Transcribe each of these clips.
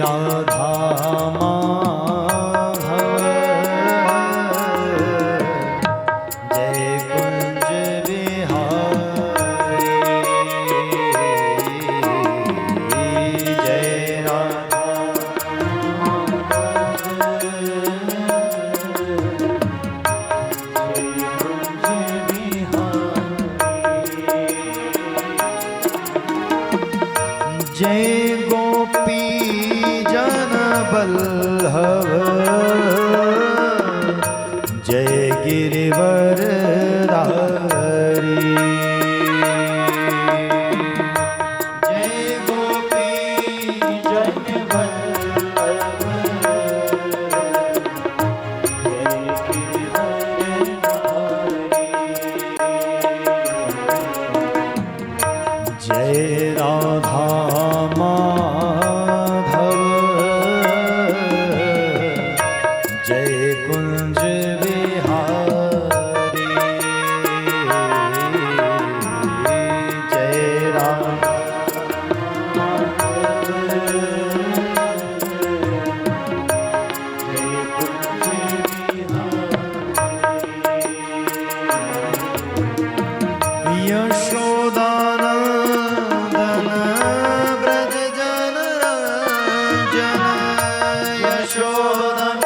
राधा माधव जय कुंज बिहारी जय राधा जय गोपी जन बल्लभ जय गिरिवर धारी जय गोपी जन बल्लभ जय राधा माधव जय कुंज बिहारी जय राधा यशोदानंदन ब्रज जन रंजन यशोदानंदन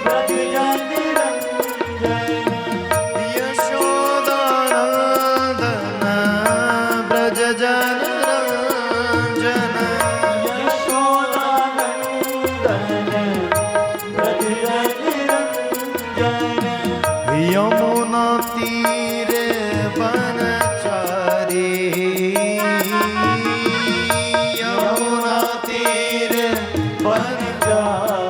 ब्रज जन रंजन यशोदानंदन ब्रज जन रंजन यशोदानंदन ब्रज जन रंजन यमुना तीरे बनचारी यमुना तीरे बनचारी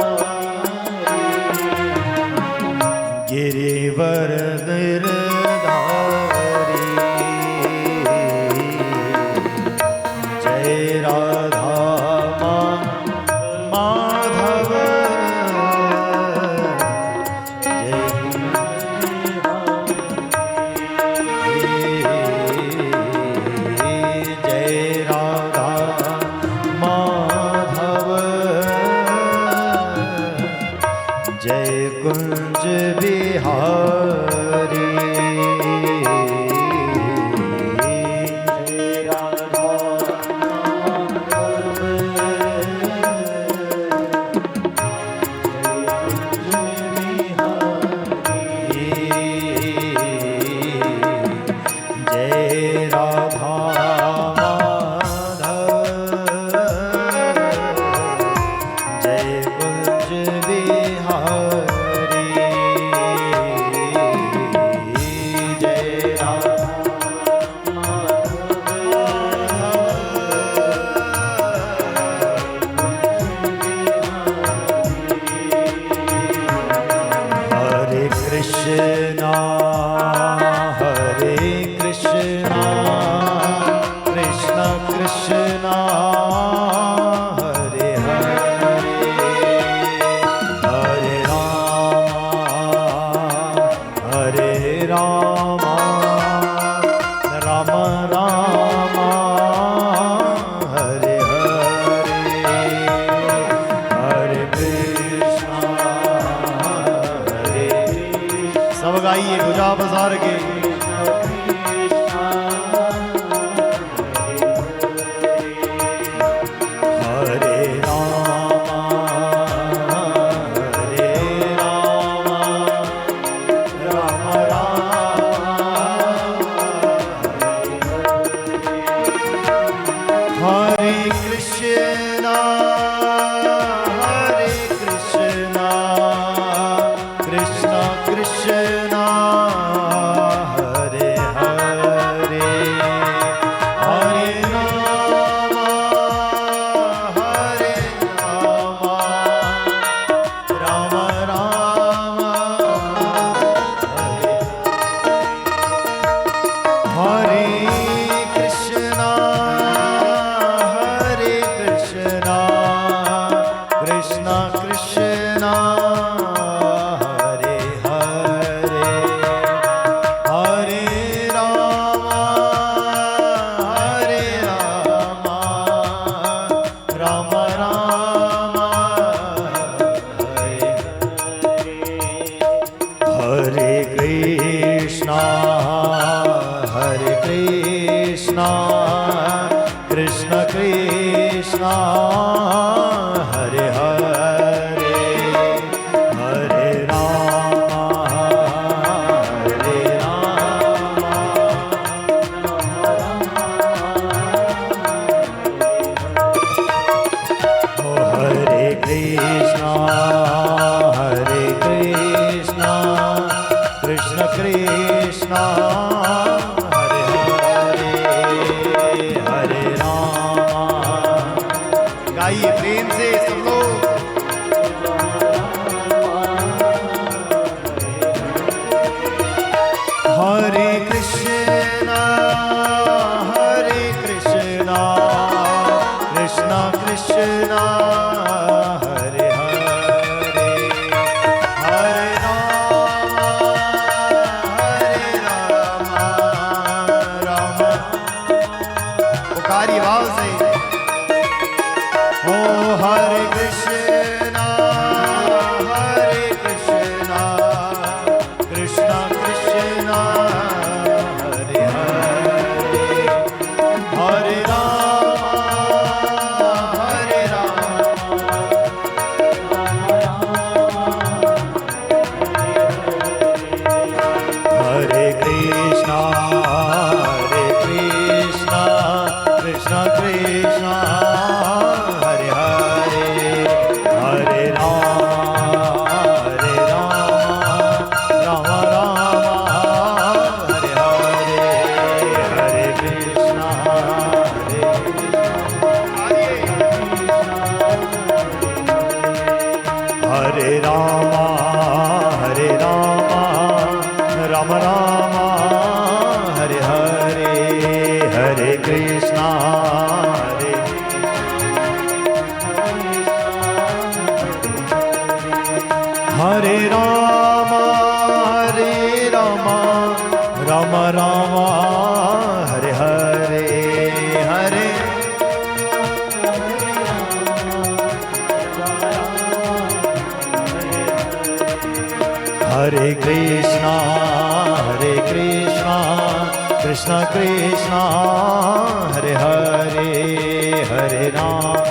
गिरिवर गिरधारी जय राधा माधव जय जय राधा माधव जय कुंज बिहारी जय राधा माधव जय राधा जय कुंज बिहारी जय राधा हरे कृष्णा हरे कृष्णा कृष्ण कृष्णा हरे हरे हरे राम राम राम हरे हरे हरे कृष्णा हरे सब गाइए भुजा बजार के हरे राम राम राम हरे कृष्णा कृष्ण कृष्ण कृष्ण हरे हरे हरे राम हरे राम हरे कृष्ण कृष्ण कृष्ण हरे हरे हरे राम। गाइए प्रेम से सब लोग। हरे कृष्ण कृष्ण कृष्ण हरे हरे हरे राम राम। पुकारी भाव से ओ हरे कृष्ण कृष्ण कृष्ण हरे हरे हरे राम हरे कृष्ण कृष्ण कृष्ण हरे हरे हरे राम राम हरे हरे हरे कृष्ण हरे राम राम राम हरे हरे हरे कृष्ण हरे राम राम राम हरे हरे हरे हरे कृष्ण कृष्ण कृष्ण हरे हरे हरे राम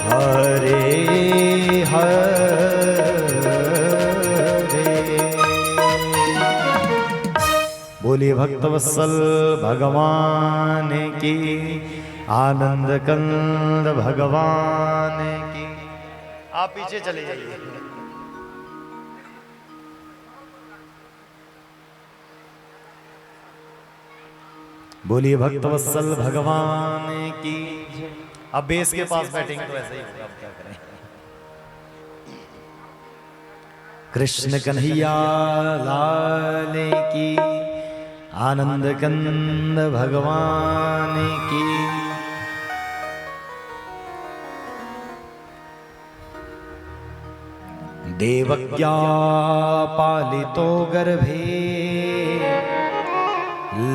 हरे हरे। बोलिए भक्तवत्सल भगवान की, आनंद कंद भगवान की। आप पीछे चले जाइए। बोलिए भक्तवत्सल भगवान की। अब बेस के पास बैठेंगे तो ऐसे ही होगा, अब क्या करें। कृष्ण कन्हैया लाल की, आनंद कंद भगवान की। देवक्या पालितो गर्भे,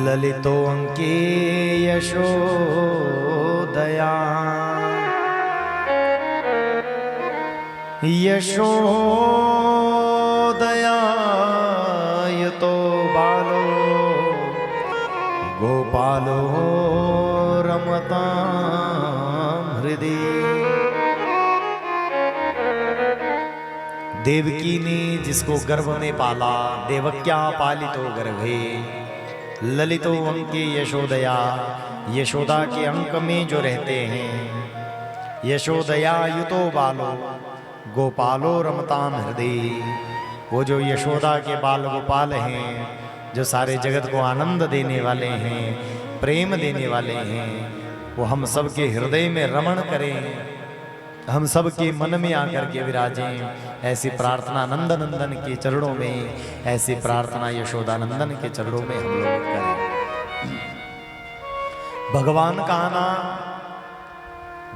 ललितो अंके यशोदया। यशोदया यतो बालो, गोपालो रमतां हृदि। देवकी ने जिसको गर्भ में पाला, देवक्या पालितो गर्भे, ललितो अंके यशोदया, यशोदा के अंक में जो रहते हैं। यशोदया युतो बालो, गोपालो रमताम हृदय। वो जो यशोदा के बाल गोपाल हैं, जो सारे जगत को आनंद देने वाले हैं, प्रेम देने वाले हैं, वो हम सबके हृदय में रमण करें, हम सबके मन में आकर के विराजें। ऐसी प्रार्थना नंद नंदन के चरणों में, ऐसी प्रार्थना यशोदा नंदन के चरणों में हम लोग करें। भगवान का आना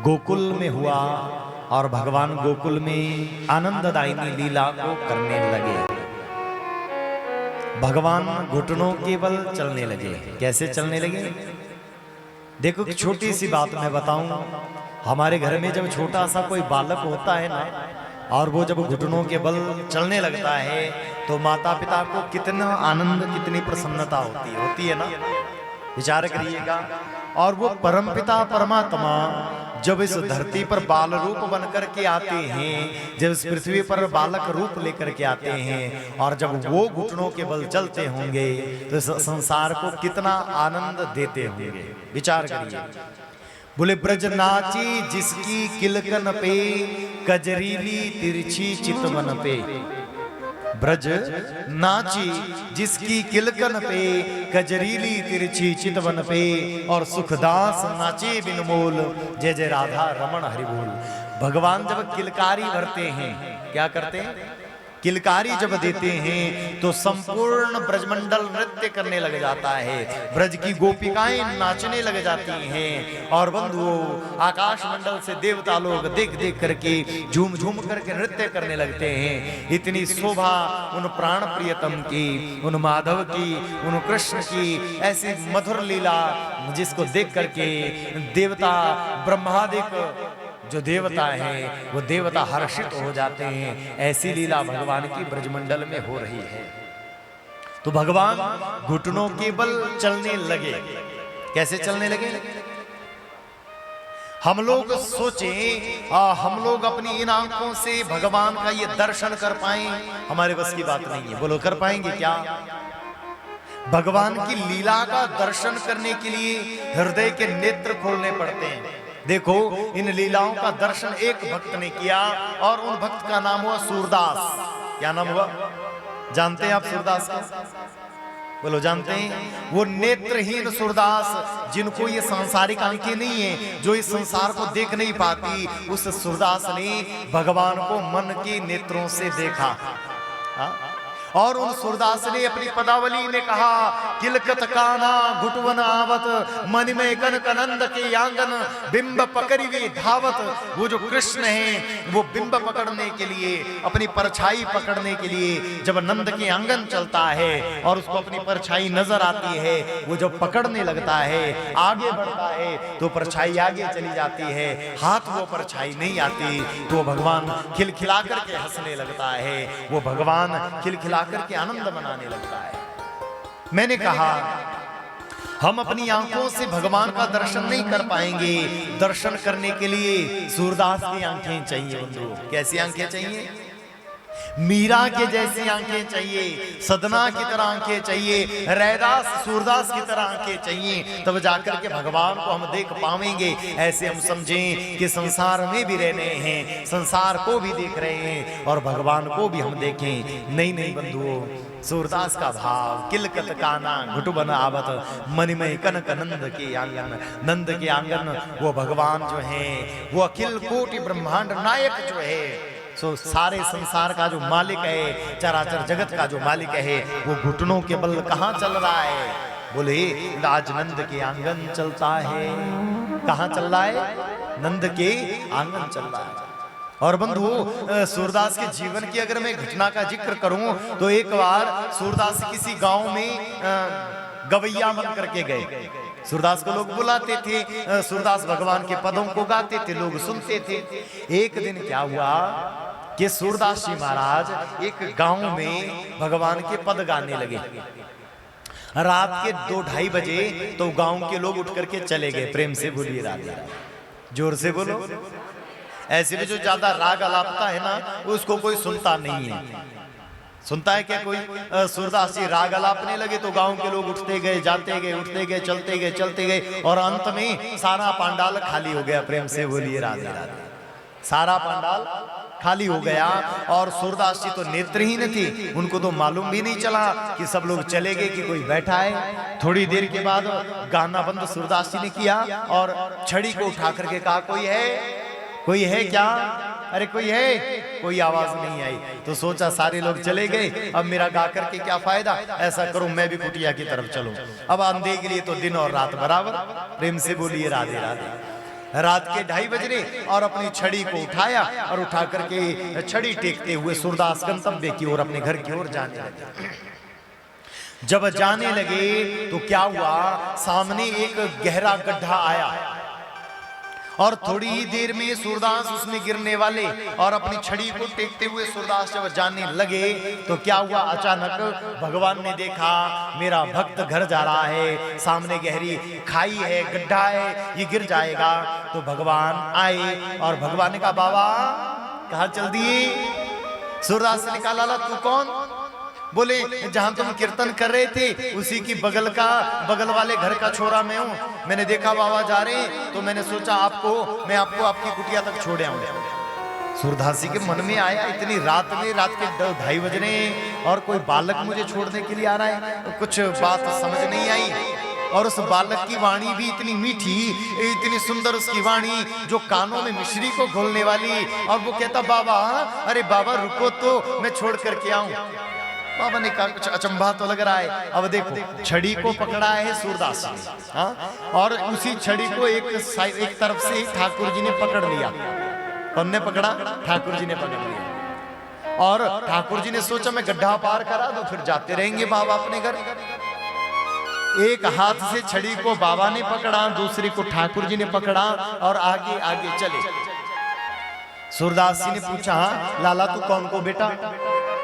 गोकुल में हुआ और भगवान गोकुल में आनंददायिनी लीला को करने लगे। भगवान घुटनों के बल चलने लगे। कैसे चलने लगे? देखो कि छोटी सी बात मैं बताऊं। हमारे घर में जब छोटा सा कोई बालक होता है ना, और वो जब घुटनों के बल चलने लगता है तो माता पिता को कितना आनंद, कितनी प्रसन्नता होती है ना, विचार करिएगा। और वो परमपिता परमात्मा जब इस धरती पर बाल रूप बन करके आते हैं, जब इस पृथ्वी पर बालक रूप लेकर के आते हैं, और जब वो घुटनों के बल चलते होंगे तो इस संसार को कितना आनंद देते होंगे, विचार करिए। बोले ब्रज नाची जिसकी किलकन पे, कजरीली तिरछी चितवन पे। ब्रज नाची जिसकी किलकन पे, कजरीली तिरछी चितवन पे, और सुखदास नाचे बिनमोल, जय जय राधा रमण हरि बोल। भगवान जब किलकारी भरते हैं, क्या करते हैं? किलकारी जब देते हैं तो संपूर्ण ब्रजमंडल नृत्य करने लग जाता है, ब्रज की गोपिकाएं नाचने लग जाती हैं, और बंधुओं आकाश मंडल से देवता लोग देख देख करके झूम झूम करके नृत्य करने लगते हैं। इतनी शोभा उन प्राण प्रियतम की, उन माधव की, उन कृष्ण की ऐसी मधुर लीला जिसको देख करके देवता ब्रह्मादिक जो देवता है वो देवता हर्षित हो जाते हैं। ऐसी लीला भगवान की ब्रजमंडल में हो रही है। तो भगवान घुटनों के बल चलने लगे। कैसे चलने लगे? हम लोग सोचें हम लोग अपनी इन आंखों से भगवान का ये दर्शन कर पाएं, हमारे बस की बात नहीं है। बोलो, कर पाएंगे क्या? भगवान की लीला का दर्शन करने के लिए हृदय के नेत्र खोलने पड़ते हैं। देखो, इन लीलाओं का दर्शन एक भक्त ने किया, और उन भक्त का नाम हुआ सूरदास। क्या नाम हुआ? जानते हैं आप सूरदास का? बोलो, जानते हैं? वो नेत्रहीन सूरदास, जिनको ये सांसारिक आंखें नहीं है, जो इस संसार को देख नहीं पाती, उस सूरदास ने भगवान को मन के नेत्रों से देखा। और उन सूरदास ने अपनी पदावली में कहा, किलकत काना घुटवन आवत, मन में कनक नंद के आंगन, बिंब पकड़ी वे धावत। वो जो कृष्ण है वो बिंब पकड़ने के लिए, अपनी परछाई पकड़ने के लिए जब नंद के आंगन चलता है और उसको अपनी परछाई नजर आती है, वो जब पकड़ने लगता है, आगे बढ़ता है तो परछाई आगे चली जाती है, हाथ वो परछाई नहीं आती, तो भगवान खिलखिला करके हंसने लगता है, वो भगवान खिलखिला करके आनंद मनाने लगता है। मैंने कहा, हम अपनी आंखों से भगवान का दर्शन नहीं कर पाएंगे। दर्शन करने के लिए सूरदास की आंखें चाहिए बंधु। कैसी आंखें चाहिए? मीरा के जैसी आंखें चाहिए, सदना की तरह आंखें चाहिए, रैदास सूरदास की तरह आंखें चाहिए, तब जाकर के भगवान को हम देख पाएंगे। ऐसे हम समझें कि संसार में भी रहने हैं, संसार को भी देख रहे हैं और भगवान को भी हम देखें। नहीं नहीं बंधुओं, सूरदास का भाव, किलकत काना घुटवन आवत, मणिमय कनक नंद के आंगन। नंद के आंगन वो भगवान जो है, वो अखिल कोटि ब्रह्मांड नायक जो है, सो सारे संसार का जो मालिक है, चराचर जगत का जो मालिक है, वो घुटनों के बल कहाँ चल रहा है? बोले, आज नंद के आंगन चलता है। कहाँ चल रहा है? नंद के आंगन चल रहा है। और बंधु, सूरदास के जीवन की अगर मैं घटना का जिक्र करूं तो एक बार सूरदास किसी गांव में गवैया बन करके गए। सूरदास को लोग बुलाते थे, सूरदास भगवान के पदों को गाते थे, लोग सुनते थे। एक दिन क्या हुआ कि सूरदास जी महाराज एक गांव में भगवान के पद गाने लगे। रात के 2-2:30 बजे तो गांव के लोग उठ करके चले गए। प्रेम से बोलिए राधे, जोर से बोलो। ऐसे में जो ज्यादा राग अलापता है ना, उसको कोई सुनता नहीं है। सुनता है क्या कोई? सूरदास जी राग अलापने लगे तो गांव के लोग उठते गए, जाते गए, उठते गए, चलते गए, चलते गए, और अंत में सारा पंडाल खाली हो गया। प्रेम से बोलिए राधे राधे। सारा पंडाल खाली हो गया और सूरदास जी तो नेत्रहीन थे, उनको तो मालूम भी नहीं चला कि सब लोग चले गए कि कोई बैठा है। थोड़ी देर के बाद गाना बंद सूरदास जी ने किया और छड़ी को उठा करके कहा, कोई है? कोई है क्या? अरे कोई है? कोई आवाज नहीं आई। तो सोचा सारे लोग चले गए, अब मेरा गा करके क्या फायदा, ऐसा करूं मैं भी कुटिया की तरफ चलूं। अब अंधे के लिए तो दिन और रात बराबर। प्रेम से बोलिए राधे राधे। रात के 2:30 बजे और अपनी छड़ी को उठाया और उठा करके छड़ी टेकते हुए सूरदास गंतव्य की ओर, अपने घर की ओर जाने लगे। जब जाने लगे तो क्या हुआ, सामने एक गहरा गड्ढा आया और थोड़ी ही देर में सूरदास उसमें गिरने वाले और अपनी छड़ी को टेकते हुए सूरदास जब जाने लगे तो क्या हुआ, अचानक भगवान ने देखा मेरा भक्त घर जा रहा है, सामने गहरी खाई है, गड्ढा है, ये गिर जाएगा। तो भगवान आए और भगवान ने कहा बाबा कहाँ चल दिए। सूरदास ने कहा लाला तू कौन। बोले जहां तुम कीर्तन कर रहे थे उसी की बगल वाले घर का छोरा मैं हूं। मैंने देखा बाबा जा रहे तो मैंने सोचा मैं आपको आपकी कुटिया तक छोड़ आऊं। सूरदासी के मन में आया इतनी रात में, रात के 2-2:30 बज रहे हैं और कोई बालक मुझे छोड़ने के लिए आ रहा है, तो कुछ बात समझ नहीं आई। और उस बालक की वाणी भी इतनी मीठी, इतनी सुंदर उसकी वाणी, जो कानों में मिश्री को घोलने वाली। और वो कहता बाबा, अरे बाबा रुको तो मैं छोड़ करके आऊं। बाबा ने कहा कुछ अचंभा तो लग रहा है। अब देखो छड़ी को पकड़ा है सूरदास ने, हाँ? और उसी छड़ी को एक तरफ से ठाकुर जी ने पकड़ लिया। कौन ने पकड़ा? ठाकुर जी ने पकड़ लिया। और ठाकुर जी ने सोचा मैं गड्ढा पार करा दो फिर जाते रहेंगे बाबा अपने घर। एक हाथ से छड़ी को बाबा ने पकड़ा, दूसरी को ठाकुर जी ने पकड़ा और आगे आगे चले। सूरदास जी ने पूछा लाला तू कौन को बेटा,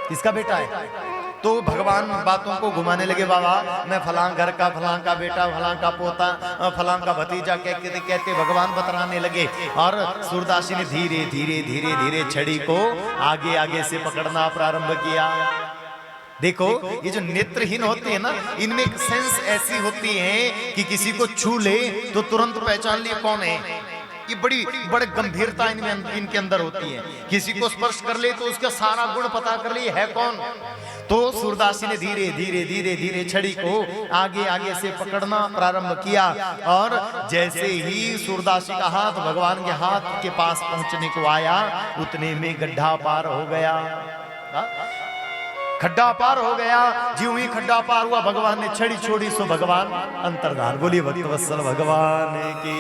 किसका बेटा है? तो भगवान बातों को घुमाने लगे, बाबा मैं फलां घर का, फलां का बेटा, फलां का पोता, फलां का भतीजा कहते कहते भगवान बतराने लगे। और सूरदास जी ने धीरे धीरे धीरे धीरे छड़ी को आगे आगे से पकड़ना प्रारंभ किया। देखो ये जो नेत्रहीन होते हैं ना, इनमें एक सेंस ऐसी होती है कि किसी को छू ले तो तुरंत पहचान लिए कौन है। ये बड़ी गंभीरता इनके अंदर होती है। किसी को स्पर्श कर ले तो उसका सारा गुण पता कर ले है कौन। तो सूरदास जी ने धीरे धीरे धीरे धीरे छड़ी को आगे आगे से पकड़ना प्रारंभ किया। और जैसे ही सूरदास जी का हाथ भगवान के हाथ के पास पहुंचने को आया, उतने में गड्ढा पार हो गया। खड्डा पार हो गया। ज्यों ही खड्डा पार हुआ भगवान ने छड़ी छोड़ी सो भगवान अंतर्धान। बोलिए भक्तवत्सल भगवान की।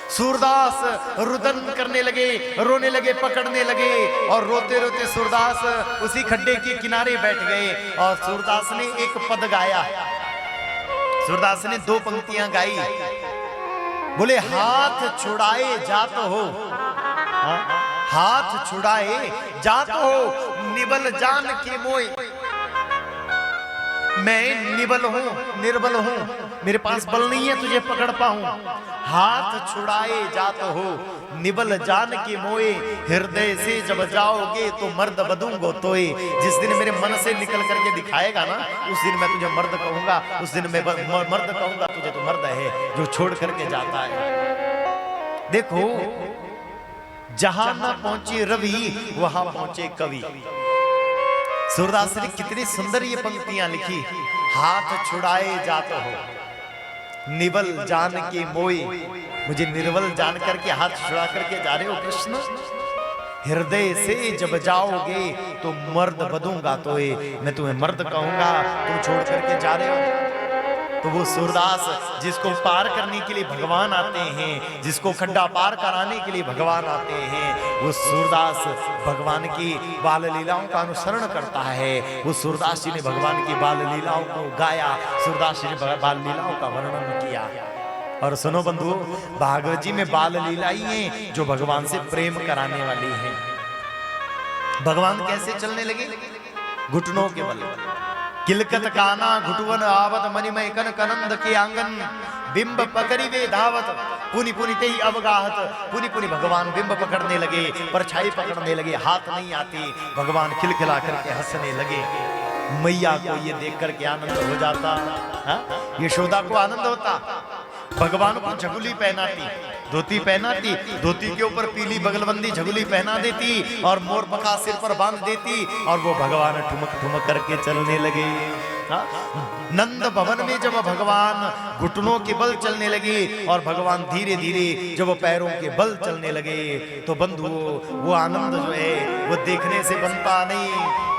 सूरदास रुदन करने लगे, रोने लगे, पकड़ने लगे। और रोते रोते सूरदास उसी खड्डे के किनारे बैठ गए। और सूरदास ने एक पद गाया। सूरदास ने 2 पंक्तियां गाई। बोले हाथ छुड़ाए जात हो, हाथ छुड़ाए जात हो, निबल जान के मोय। मैं निबल हूं, निर्बल हूं, मेरे पास बल नहीं है तुझे पकड़ पाऊं। हाथ छुड़ाए जात हो, निबल जान के मोए, हृदय से जब जाओगे तो मर्द बदूंगो तोए। जिस दिन मेरे मन से निकल करके दिखाएगा ना, उस दिन मैं तुझे मर्द कहूंगा, उस दिन मैं मर्द कहूंगा तुझे तो मर्द है जो छोड़ करके जाता है। देखो जहां ना पहुंचे रवि वहां पहुंचे कवि। सूरदास ने कितनी सुंदर ये पंक्तियां लिखी। हाथ छुड़ाए जात हो, निबल जान के मोए। मुझे निर्बल जान करके हाथ छुड़ा करके जा रहे हो कृष्ण। हृदय से जब जाओगे तो मर्द बदूंगा तोए, मैं तुम्हें मर्द कहूंगा, तुम छोड़ करके जा रहे हो। तो वो सूरदास जिसको पार करने के लिए भगवान आते हैं, जिसको खड्डा पार कराने के लिए भगवान आते हैं, वो सूरदास भगवान की बाल लीलाओं का अनुसरण करता है। वो सूरदास जी ने भगवान की बाल लीलाओं को गाया, सूरदास जी ने बाल लीलाओं का वर्णन किया। और सुनो बंधु, भागवत जी में बाल लीलाई हैं जो भगवान से प्रेम कराने वाली हैं। भगवान कैसे चलने लगे? घुटनों के बल। किलकत काना घुटवन आवत, मणिमय कन कनंद के आंगन, बिंब पकड़ी वे धावत, पुनि पुनि ते अवगाहत। पुनि पुनि भगवान बिंब पकड़ने लगे, परछाई पकड़ने लगे, हाथ नहीं आती, भगवान खिलखिला करके हंसने लगे। मैया को ये देख करके आनंद हो जाता, यशोदा को आनंद होता। भगवान को झगुली पहनाती, धोती पहनाती, धोती के ऊपर पीली बगलबंदी झगुली पहना देती और मोर पंखा सिर पर बांध देती, और वो भगवान ठुमक ठुमक करके चलने लगे। नंद भवन में जब भगवान घुटनों के बल चलने लगे और भगवान धीरे धीरे जब वो पैरों के बल चलने लगे, तो बंधु वो आनंद जो है वो देखने से बनता नहीं।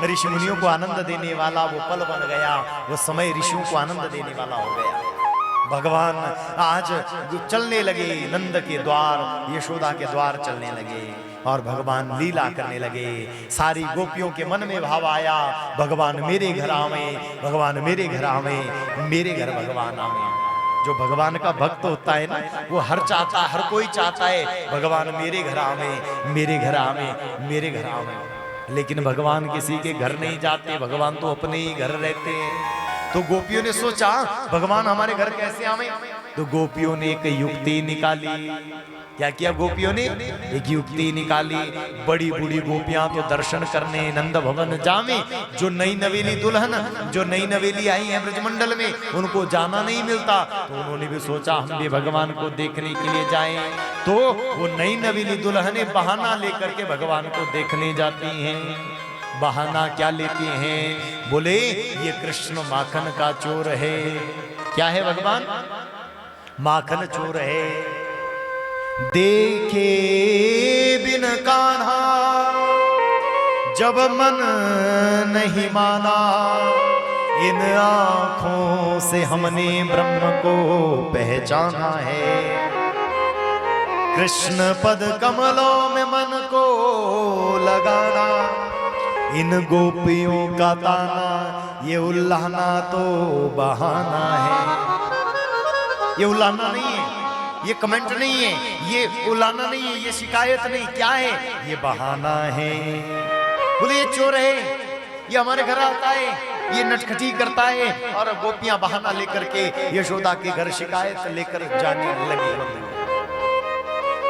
ऋषि मुनियों को आनंद देने वाला वो पल बन गया, वो समय ऋषियों को आनंद देने वाला हो गया। भगवान आज चलने लगे, नंद के द्वार, यशोदा के द्वार चलने लगे और भगवान लीला करने लगे। सारी गोपियों के मन में भाव आया, भगवान मेरे घर आवे, भगवान मेरे घर आवे, मेरे घर भगवान आवे। जो भगवान का भक्त होता है ना, वो हर कोई चाहता है भगवान मेरे घर आवे, मेरे घर आवे, मेरे घर आवे। लेकिन भगवान किसी के घर नहीं जाते, भगवान तो अपने ही घर रहते हैं। तो गोपियों ने सोचा भगवान हमारे घर कैसे आवे? तो गोपियों ने एक युक्ति निकाली। क्या किया गोपियों ने? एक युक्ति निकाली। बड़ी बूढ़ी गोपियां तो दर्शन करने नंद भवन जावे, जो नई नवेली दुल्हन, जो नई नवेली आई है ब्रजमंडल में, उनको जाना नहीं मिलता। तो उन्होंने भी सोचा हम भी भगवान को देखने के लिए जाएं। तो वो नई नवेली दुल्हने बहाना लेकर के भगवान को देखने जाती हैं। बहाना क्या लेती हैं? बोले ये कृष्ण माखन का चोर है। क्या है भगवान? माखन चोर है। देखे बिन कान्हा जब मन नहीं माना, इन आँखों से हमने ब्रह्म को पहचाना है। कृष्ण पद कमलों में मन को लगाना, इन गोपियों का ताना ये उल्लाहना तो बहाना है। ये उल्लाहना नहीं है, ये कमेंट नहीं है, ये उलाना नहीं है, ये शिकायत नहीं। क्या है? ये बहाना है। बोले ये चोर है, ये हमारे घर आता है, ये नटखटी करता है। और गोपियां बहाना लेकर के यशोदा के घर शिकायत लेकर जाने लगी।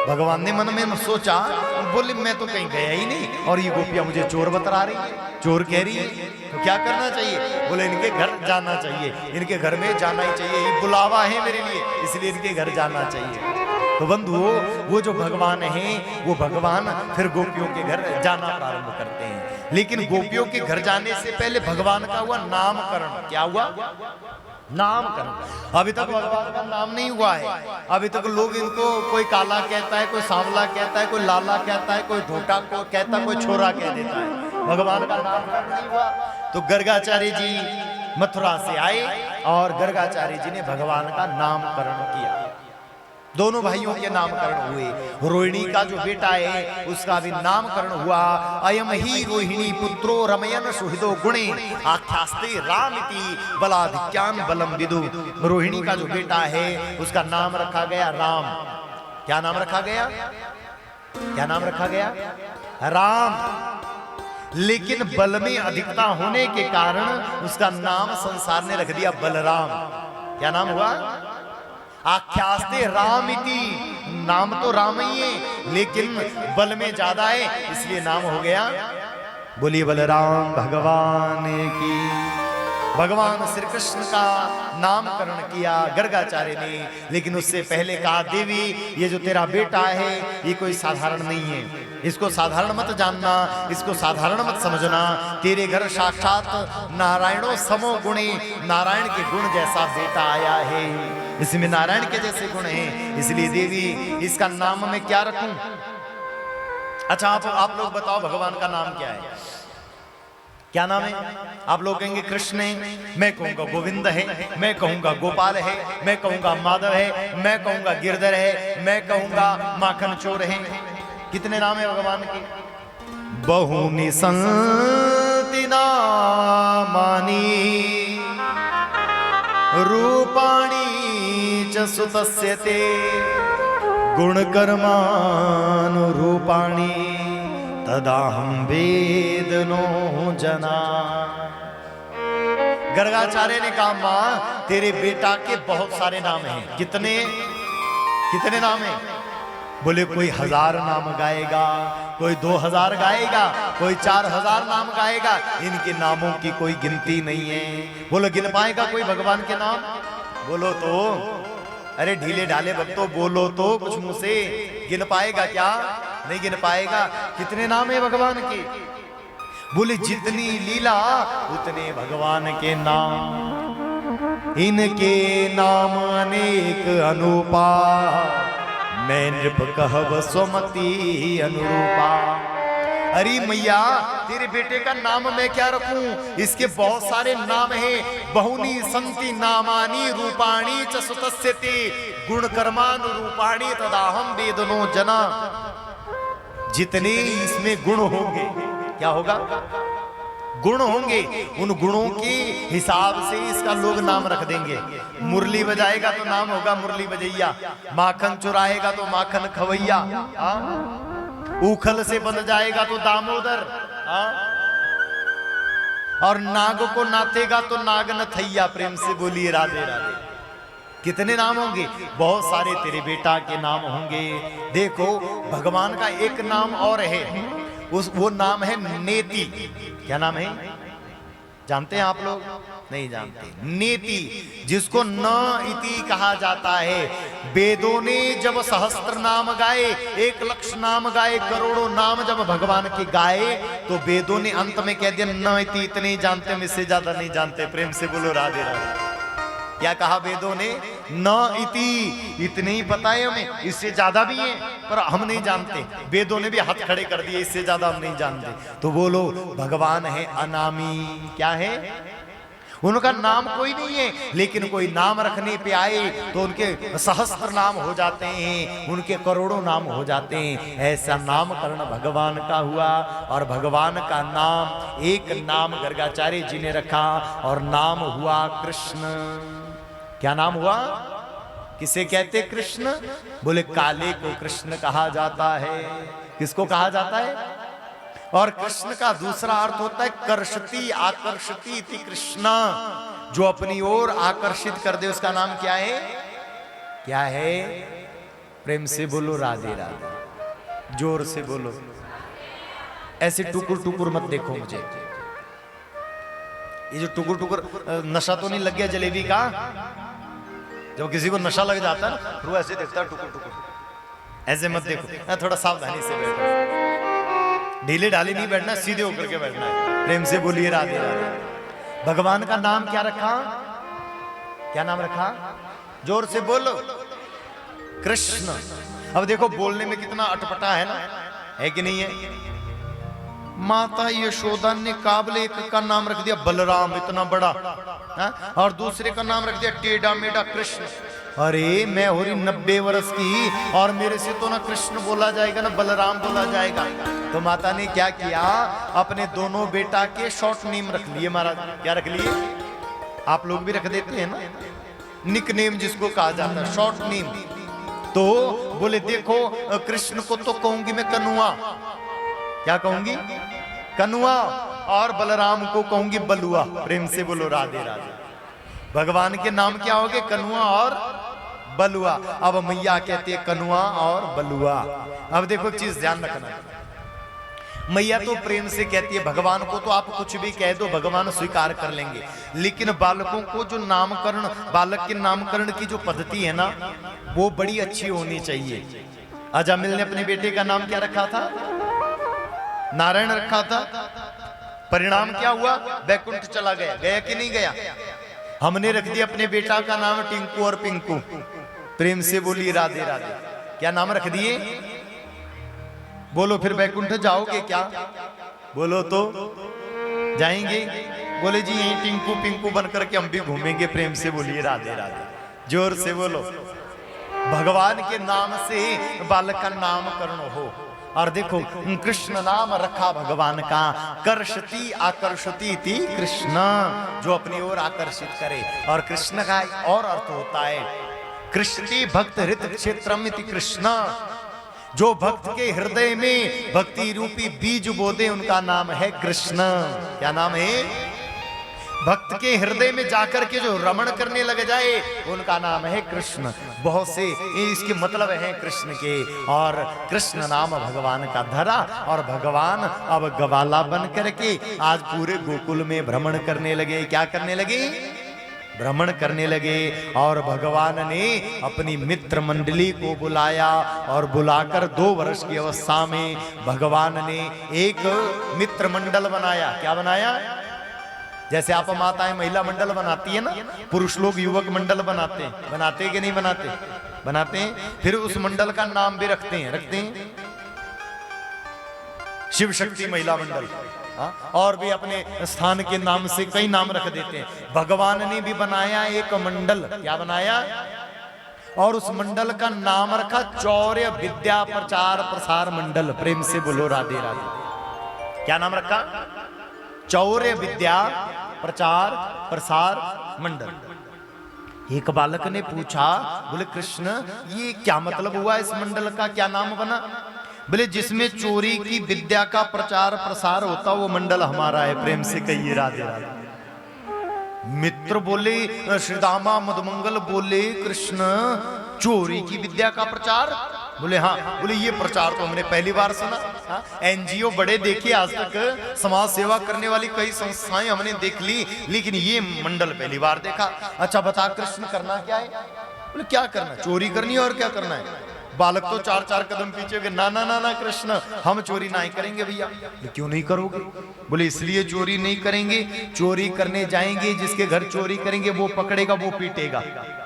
भगवान ने मन में सोचा, बोले मैं तो कहीं गया ही नहीं और ये गोपियां मुझे चोर बता रही है, चोर कह रही है, तो क्या करना चाहिए? बोले इनके घर जाना चाहिए, इनके घर में जाना ही चाहिए, ये बुलावा है मेरे लिए, इसलिए इनके घर जाना चाहिए। तो बंधुओं, वो जो भगवान है, वो भगवान फिर गोपियों के घर जाना प्रारंभ करते हैं। लेकिन गोपियों के घर जाने से पहले भगवान का हुआ नामकरण। क्या हुआ? नामकरण। अभी तक भगवान का नाम नहीं हुआ है। अभी तक लोग इनको कोई काला कहता है, कोई सांवला कहता है, कोई लाला कहता है, कोई ढोटा को कहता है, कोई छोरा कह देता है। भगवान का नामकरण नहीं हुआ। तो गर्गाचार्य जी मथुरा से आए और गर्गाचार्य जी ने भगवान का नामकरण किया। दोनों भाइयों के नामकरण हुए। रोहिणी का जो बेटा है उसका भी नामकरण हुआ। अयम ही रोहिणी पुत्रो रमयन सुहृदो गुणे आख्यास्ते रामिति बलाधिक्यान बलम विदु। रोहिणी का जो बेटा है उसका नाम रखा गया राम। क्या नाम रखा गया? क्या नाम रखा गया? राम। लेकिन बल में अधिकता होने के कारण उसका नाम संसार ने रख दिया बलराम। क्या नाम हुआ? आख्यास्ते रामिति। नाम तो राम ही है लेकिन बल में ज्यादा है, इसलिए नाम हो गया। बोलिए बलराम भगवान की। भगवान श्री कृष्ण का नामकरण किया गर्गाचार्य ने। लेकिन उससे पहले कहा, देवी ये जो तेरा बेटा है ये कोई साधारण नहीं है, इसको साधारण मत जानना, इसको साधारण मत समझना। तेरे घर साक्षात नारायणों समो गुणे, नारायण के गुण जैसा बेटा आया है, इसमें नारायण के जैसे गुण हैं। इसलिए देवी इसका नाम मैं क्या रखूं? अच्छा आप लोग बताओ भगवान का नाम क्या है? क्या नाम है? आप लोग कहेंगे कृष्ण है, मैं कहूंगा गोविंद है, मैं कहूंगा गोपाल है, मैं कहूंगा माधव है, मैं कहूंगा गिरधर है, मैं कहूंगा माखन चोर है। कितने नाम है भगवान के? बहुनि संति नामानि रूपाणि च सुतस्य ते गुणकर्मानुरूपाणि तदाहं वेदनो जना। गर्गाचार्य ने कहा, मां तेरे बेटा के बहुत सारे नाम हैं। कितने कितने नाम हैं? बोले कोई 1000 नाम गाएगा, कोई 2000 गाएगा, कोई 4000 नाम गाएगा। इनके नामों की कोई गिनती नहीं है। बोलो गिन पाएगा कोई भगवान के नाम? बोलो तो। अरे ढीले ढाले भक्तों बोलो तो कुछ मुंह से। गिन पाएगा क्या? नहीं गिन पाएगा। कितने नाम है भगवान के? बोले जितनी लीला उतने भगवान के नाम। इनके नाम अनेक अनुपा, मैं नृप कहब स्वमति अनुरूपा। अरे मैया तेरे बेटे का नाम मैं क्या रखूं? इसके बहुत सारे नाम हैं। बहुनी संति नामानि रूपाणि च सुतस्यते गुणकर्मानुरूपाणि तदाहं वेदनो जना। जितने इसमें गुण होंगे, क्या होगा? गुण होंगे, उन गुणों के हिसाब से इसका लोग नाम रख देंगे। मुरली बजाएगा तो नाम होगा मुरली बजैया, माखन चुराएगा तो माखन खवैया, उखल से बन जाएगा तो दामोदर, और नाग को नाथेगा तो नाग नथैया। प्रेम से बोलिए राधे राधे। कितने नाम होंगे? बहुत सारे तेरे बेटा के नाम होंगे। देखो भगवान का एक नाम और है, वो नाम है नेति। क्या नाम है? जानते हैं आप लोग? नहीं जानते। नेति, जिसको न इति कहा जाता है। वेदों ने जब सहस्त्र नाम गाए, 1,00,000 नाम गाए, करोड़ों नाम जब भगवान के गाए, तो वेदों ने अंत में कह दिया न इति, इतने ही जानते, हम इससे ज्यादा नहीं जानते। प्रेम से बोलो राधे राधे। क्या कहा वेदों ने? न इति, इतने ही पता है हमें, इससे ज्यादा भी है पर हम नहीं जानते। वेदों ने भी हाथ खड़े कर दिए, इससे ज्यादा हम नहीं जानते। तो बोलो भगवान है अनामी। क्या है? उनका नाम कोई नहीं है, लेकिन कोई नाम रखने पे आए तो उनके सहस्त्र नाम हो जाते हैं, उनके करोड़ों नाम हो जाते हैं। ऐसा नामकरण भगवान का हुआ। और भगवान का नाम, एक नाम गर्गाचार्य जी ने रखा और नाम हुआ कृष्ण। क्या नाम हुआ? किसे कहते कृष्ण? बोले काले को कृष्ण कहा जाता है। किसको कहा जाता है? और कृष्ण का दूसरा अर्थ होता है कर्षति, आकर्षति इति कृष्णा। जो अपनी ओर आकर्षित कर दे उसका नाम क्या है? क्या है? प्रेम से बोलो राधे राधे, जोर से बोलो। ऐसे टुकुर टुकुर मत देखो मुझे। ये जो टुकुर टुकुर, नशा तो नहीं लग गया जलेबी का? जब किसी को नशा लग जाता है ना, फिर वो ऐसे देखता है टुकुर टुकुर। ऐसे मत देखो, थोड़ा सावधानी से बैठो। ढीले ढाली नहीं बैठना, सीधे होकर के बैठना है। प्रेम से बोलिए राधे राधे। भगवान का नाम क्या रखा? क्या नाम रखा? जोर से बोलो। कृष्ण। अब देखो बोलने में कितना अटपटा है ना, है कि नहीं है? माता यशोदा ने काबले एक का नाम रख दिया बलराम, इतना बड़ा है? और दूसरे का नाम रख दिया टेढ़ा मेढ़ा कृष्ण। अरे मैं हो रही 90 वर्ष की और मेरे से तो ना कृष्ण बोला जाएगा ना बलराम बोला जाएगा। तो माता ने क्या किया? अपने दोनों बेटा के शॉर्ट नेम रख लिए महाराज। क्या रख लिए? आप लोग भी रख देते हैं ना निक नेम, जिसको कहा जाता है शॉर्ट नेम। तो बोले देखो कृष्ण को तो कहूंगी मैं कनुआ। क्या कहूंगी? कनुआ। और बलराम को कहूंगी बलुआ। प्रेम से बोलो राधे राधे। भगवान के नाम क्या होंगे? कनुआ और बलुआ। अब मैया कहती है कनुआ और बलुआ। अब देखो एक चीज ध्यान रखना, मैया तो प्रेम से कहती है, भगवान को तो आप कुछ भी कह दो भगवान स्वीकार कर लेंगे, लेकिन बालकों को जो नामकरण, बालक के नामकरण की जो पद्धति है ना, वो बड़ी अच्छी होनी चाहिए। अजामिल ने अपने बेटे का नाम क्या रखा था? नारायण रखा था। परिणाम क्या हुआ? वैकुंठ चला गया। गया कि नहीं गया? हमने रख दिया अपने बेटा का नाम टिंकू और पिंकू। प्रेम से बोलिए राधे राधे। क्या नाम रख दिए? बोलो फिर वैकुंठ जाओगे क्या? बोलो तो जाएंगे? बोले जी यही टिंकू पिंकू बनकर के हम भी घूमेंगे। प्रेम से बोलिए राधे राधे, जोर से बोलो। भगवान के नाम से बालक का नामकरण हो। और देखो कृष्ण नाम रखा भगवान का, कर्षति आकर्षति थी कृष्ण, जो अपनी ओर आकर्षित करे। और कृष्ण का और अर्थ होता है कृष्णति भक्त हृत क्षेत्रम इति कृष्ण। जो भक्त के हृदय में भक्ति रूपी बीज बो दे उनका नाम है कृष्ण। क्या नाम है? भक्त के हृदय में जाकर के जो रमण करने लग जाए उनका नाम है कृष्ण। बहुत से इसके मतलब हैं कृष्ण के। और कृष्ण नाम भगवान का धरा और भगवान अब ग्वाला बन करके आज पूरे गोकुल में भ्रमण करने लगे। क्या करने लगे? भ्रमण करने लगे। और भगवान ने अपनी मित्र मंडली को बुलाया और बुलाकर 2 वर्ष की अवस्था में भगवान ने एक मित्र मंडल बनाया। क्या बनाया? जैसे आप माताएं महिला मंडल बनाती है ना, पुरुष लोग युवक मंडल बनाते हैं। बनाते कि नहीं बनाते? बनाते हैं। फिर उस मंडल का नाम भी रखते हैं शिव शक्ति महिला मंडल। और भी अपने स्थान के नाम से कई नाम रख देते हैं। भगवान ने भी बनाया एक मंडल। क्या बनाया? और उस मंडल का नाम रखा चौर्य विद्या प्रचार प्रसार मंडल। प्रेम से बोलो राधे राधे। क्या नाम रखा? चौर्य विद्या प्रचार प्रसार मंडल। एक बालक ने पूछा, बोले कृष्ण ये क्या मतलब हुआ, इस मंडल का क्या नाम बना? बोले जिसमें चोरी की विद्या का प्रचार प्रसार होता वो मंडल हमारा है। प्रेम से कहिए राधे राधे। मित्र बोले, श्रीदामा मधुमंगल बोले, कृष्ण चोरी की विद्या का प्रचार? बोले हाँ। बोले ये प्रचार तो हमने पहली बार सुना। एनजीओ बड़े देखे आज तक, समाज सेवा करने वाली कई संस्थाएं हमने देख ली, लेकिन ये मंडल पहली बार देखा। अच्छा बता कृष्ण करना क्या है? बोले क्या करना, चोरी करनी है और क्या करना है? बालक तो चार चार कदम पीछे गए, ना ना ना ना कृष्ण हम चोरी नहीं करेंगे भैया। क्यों नहीं करोगे? बोले इसलिए चोरी नहीं करेंगे, चोरी करने जाएंगे जिसके घर चोरी करेंगे वो पकड़ेगा, वो पीटेगा,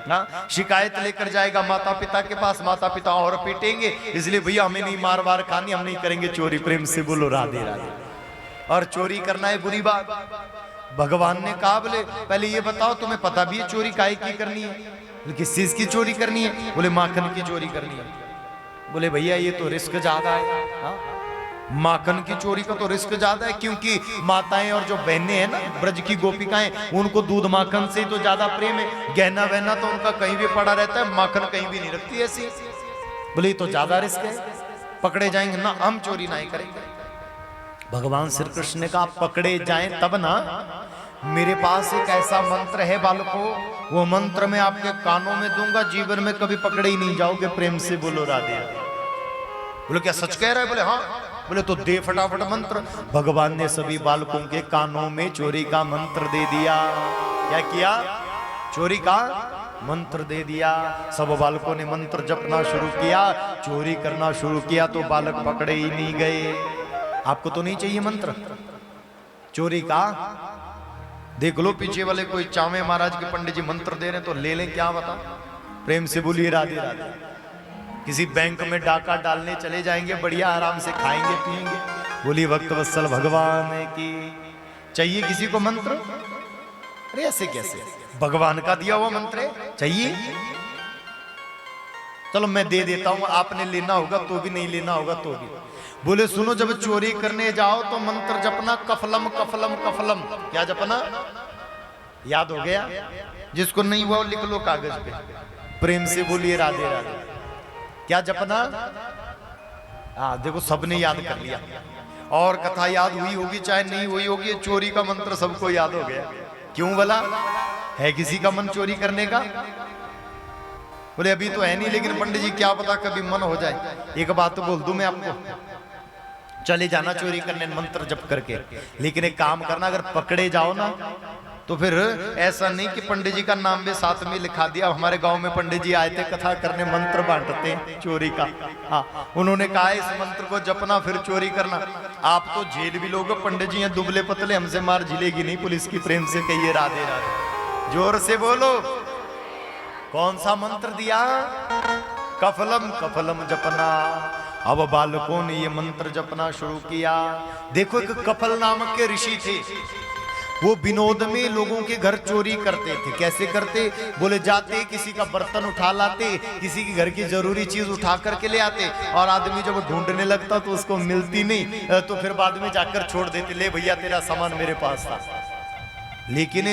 हाँ शिकायत लेकर जाएगा माता पिता के पास, माता पिता और पीटेंगे, इसलिए भैया हमें नहीं मार वार खानी, हम नहीं करेंगे चोरी। प्रेम से बोलो राधे राधे। और चोरी करना है बुरी बात। भगवान ने कहा, बोले पहले ये बताओ तुम्हें पता भी है चोरी काहे की करनी है? किस चीज की चोरी करनी है? बोले माखन की चोरी करनी है। बोले भैया ये तो रिस्क ज्यादा है। हाँ? माखन की चोरी का तो रिस्क ज्यादा है, क्योंकि माताएं और जो बहनें हैं ना, ब्रज की गोपिकाएं, उनको दूध माखन से तो ज्यादा प्रेम है। गहना वहना तो उनका कहीं भी पड़ा रहता है, माखन कहीं भी नहीं रखती ऐसी। बोले ये तो ज्यादा रिस्क है, पकड़े जाएंगे ना, हम चोरी नहीं करेंगे। भगवान श्री कृष्ण ने कहा पकड़े जाएं तब ना, मेरे पास एक ऐसा मंत्र है बालकों, वो मंत्र मैं आपके कानों में दूंगा, जीवन में कभी पकड़े ही नहीं जाओगे। प्रेम से बोलो राधे। बोले क्या सच कह रहा है? बोले हाँ। बोले तो दे फटाफट मंत्र। भगवान ने सभी बालकों के कानों में चोरी का मंत्र दे दिया। क्या किया? चोरी का मंत्र दे दिया। सब बालकों ने मंत्र जपना शुरू किया, चोरी करना शुरू किया, तो बालक पकड़े ही नहीं गए। आपको तो नहीं चाहिए मंत्र चोरी का? देख लो पीछे वाले कोई चावे महाराज के पंडित जी मंत्र दे रहे तो ले लें, क्या बता। प्रेम से बोलिए राधे राधे। किसी बैंक में डाका डालने चले जाएंगे, बढ़िया आराम से खाएंगे पिएंगे। बोलिए भक्त वत्सल भगवान की। चाहिए किसी को मंत्र? अरे ऐसे कैसे, भगवान का दिया हुआ मंत्र है, चाहिए? चलो मैं दे देता हूं, आपने लेना होगा तो भी, नहीं लेना होगा तो भी। बोले सुनो, जब चोरी करने जाओ तो मंत्र जपना, कफलम कफलम कफलम। क्या जपना? याद हो गया? जिसको नहीं हुआ लिख लो कागज पे। प्रेम से बोलिए राधे राधे। क्या जपना? हाँ देखो सबने याद कर लिया। और कथा याद हुई होगी चाहे नहीं हुई होगी, चोरी का मंत्र सबको याद हो गया। क्यों भला? है किसी का मन चोरी करने का? बोले अभी तो है नहीं, लेकिन पंडित जी क्या पता कभी मन हो जाए। एक बात तो बोल दूं मैं आपको, चले जाना चोरी करने मंत्र जप करके, लेकिन एक काम करना, अगर पकड़े जाओ ना तो फिर ऐसा नहीं कि पंडित जी का नाम भी साथ में लिखा दिया। हमारे गांव में पंडित जी आए थे कथा करने, मंत्र बांटते चोरी का। हाँ उन्होंने कहा इस मंत्र को जपना फिर चोरी करना। आप तो जेल भी लोगे, पंडित जी हैं दुबले पतले, हमसे मार झिलेगी नहीं पुलिस की। प्रेम से कहिए राधे राधे, जोर से बोलो। कौन सा मंत्र दिया? कफलम कफलम जपना। अब बालकों ने ये मंत्र जपना शुरू किया। देखो एक कफल नामक के ऋषि थे, वो विनोद में लोगों के घर चोरी करते थे। कैसे करते? बोले जाते किसी का बर्तन उठा लाते, किसी के घर की जरूरी चीज उठा करके ले आते, और आदमी जब ढूंढने लगता तो उसको मिलती नहीं, तो फिर बाद में जाकर छोड़ देते, ले भैया तेरा सामान मेरे पास था। लेकिन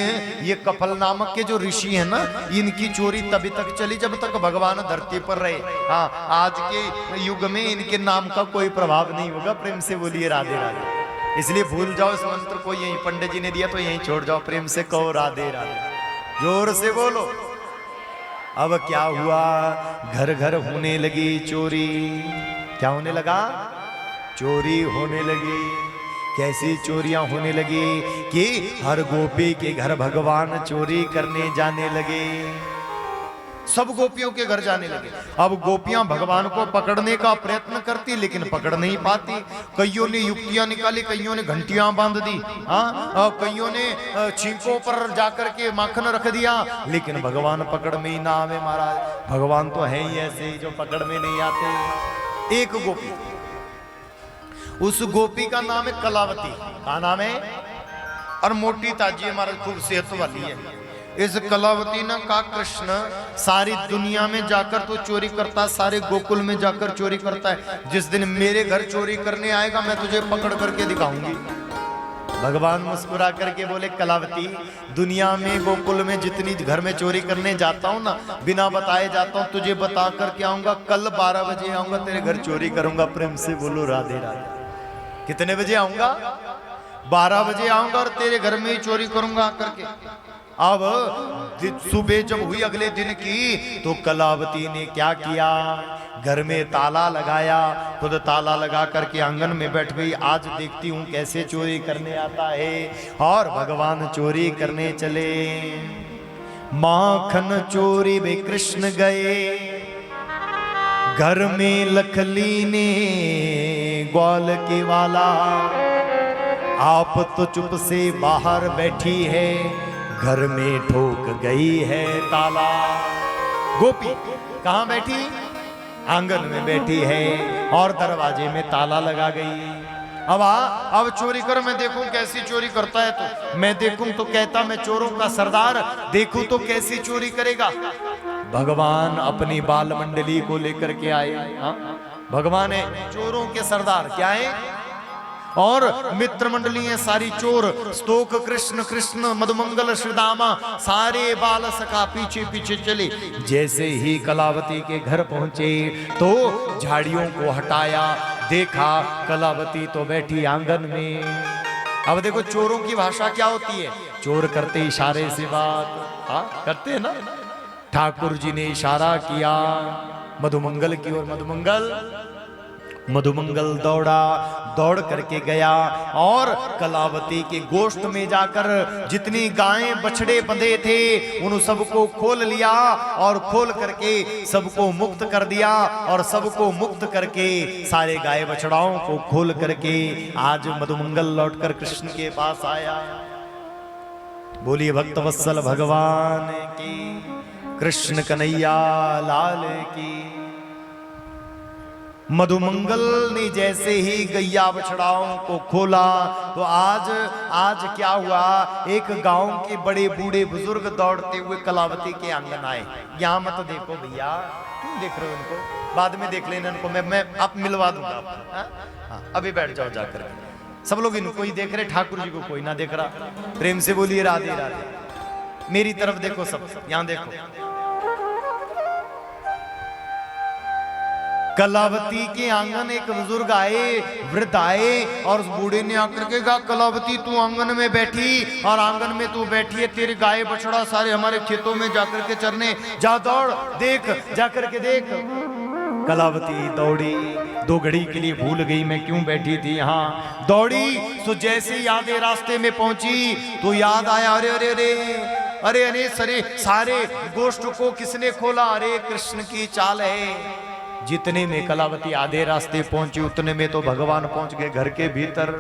ये कफल नामक के जो ऋषि है ना, इनकी चोरी तभी तक चली जब तक भगवान धरती पर रहे। हाँ आज के युग में इनके नाम का कोई प्रभाव नहीं होगा। प्रेम से बोलिए राधे राधे। इसलिए भूल जाओ इस मंत्र को, यही पंडित जी ने दिया तो यहीं छोड़ जाओ। प्रेम से कहो राधे राधे, जोर से बोलो। अब क्या हुआ? घर घर होने लगी चोरी। क्या होने लगा? चोरी होने लगी। कैसी चोरियां होने लगी कि हर गोपी के घर भगवान चोरी करने जाने लगे। सब गोपियों के घर जाने लगे। अब गोपियां भगवान को पकड़ने का प्रयत्न करती, लेकिन पकड़ नहीं पाती। कईयों ने युक्तियां निकाली, कईयों ने घंटियां बांध दी, हाँ कईयों ने छींकों पर जाकर के माखन रख दिया, लेकिन भगवान पकड़ में ही ना आवे महाराज। भगवान तो है ही ऐसे जो पकड़ में नहीं आते। एक गोपी, उस गोपी का नाम है कलावती। क्या नाम है? और मोटी ताजी महाराज, खूब सेहत वाली है। इस कलावती ने कहा कृष्ण सारी दुनिया में जाकर तो चोरी करता है, सारे गोकुल में जाकर चोरी करता है, जिस दिन मेरे घर चोरी करने आएगा मैं तुझे पकड़ करके दिखाऊंगी। भगवान मुस्कुरा करके बोले कलावती, दुनिया में गोकुल में जितनी घर में चोरी करने जाता हूँ ना, बिना बताए जाता हूँ, तुझे बता करके आऊंगा। कल 12 बजे आऊंगा, तेरे घर चोरी करूंगा। प्रेम से बोलो राधे राधे। कितने बजे आऊंगा? 12 बजे आऊंगा और तेरे घर में ही चोरी करूंगा करके। अब सुबह जब हुई अगले दिन की, तो कलावती ने क्या किया, घर में ताला लगाया, खुद ताला लगा करके आंगन में बैठ गई। आज देखती हूँ कैसे चोरी करने आता है। और भगवान चोरी करने चले। माखन चोरी वे कृष्ण गए, घर में लखली ने ग्वाल के वाला। आप तो चुप से बाहर बैठी है, घर में ठोक गई है ताला। गोपी कहाँ बैठी? आंगन में बैठी है और दरवाजे में ताला लगा गई। अब चोरी कर, मैं देखूं कैसी चोरी करता है। तो मैं देखूं तो कहता मैं चोरों का सरदार, देखूं तो कैसी चोरी करेगा। भगवान अपनी बाल मंडली को लेकर के आए। भगवान है चोरों के सरदार, क्या है? और मित्र मंडली है सारी चोर। स्तोक कृष्ण कृष्ण मधुमंगल श्रीदामा, सारे बाल सखा पीछे पीछे चले। जैसे ही कलावती के घर पहुंचे तो झाड़ियों को हटाया, देखा कलावती तो बैठी आंगन में। अब देखो चोरों की भाषा क्या होती है, चोर करते इशारे से बात करते हैं ना। ठाकुर जी ने इशारा किया मधुमंगल की ओर। मधुमंगल दौड़ करके गया और कलावती के गोष्ठ में जाकर जितनी गायें बछड़े बंधे थे उन सबको खोल लिया और खोल करके सबको मुक्त कर दिया। और सबको मुक्त करके सारे गाय बछड़ाओं को खोल करके आज मधुमंगल लौटकर कृष्ण के पास आया। बोलिए भक्तवत्सल भगवान की, कृष्ण कन्हैया लाल की। मधुमंगल ने जैसे ही गैया बछड़ाओं को खोला तो आज क्या हुआ, एक गांव के बड़े बूढ़े बुजुर्ग दौड़ते हुए कलावती के आंगन आए। यहाँ मत देखो भैया, क्यों देख रहे हो इनको, बाद में देख लेना इनको, मैं आप मिलवा दूंगा आपको। अभी बैठ जाओ जाकर। सब लोग इनको ही देख रहे, ठाकुर जी को कोई ना देख रहा। प्रेम से बोलिए राधे राधे। मेरी तरफ देखो, सब यहाँ देखो। कलावती के आंगन एक बुजुर्ग आए, वृद्ध आए, और उस बूढ़े ने आकर के कहा कलावती तू आंगन में बैठी और आंगन में तू बैठी है, तेरे गाय बछड़ा सारे हमारे खेतों में जाकर के चरने, जा दौड़ देख, जाकर के देख। कलावती दौड़ी, 2 घड़ी के लिए भूल गई मैं क्यों बैठी थी यहाँ। दौड़ी तो जैसे आधे रास्ते में पहुंची तो याद आया, अरे अरे अरे अरे अरे सरे सारे गोष्ठ को किसने खोला, अरे कृष्ण की चाल है। जितने में कलावती आधे रास्ते पहुंची उतने में तो भगवान पहुंच गए घर के भीतर।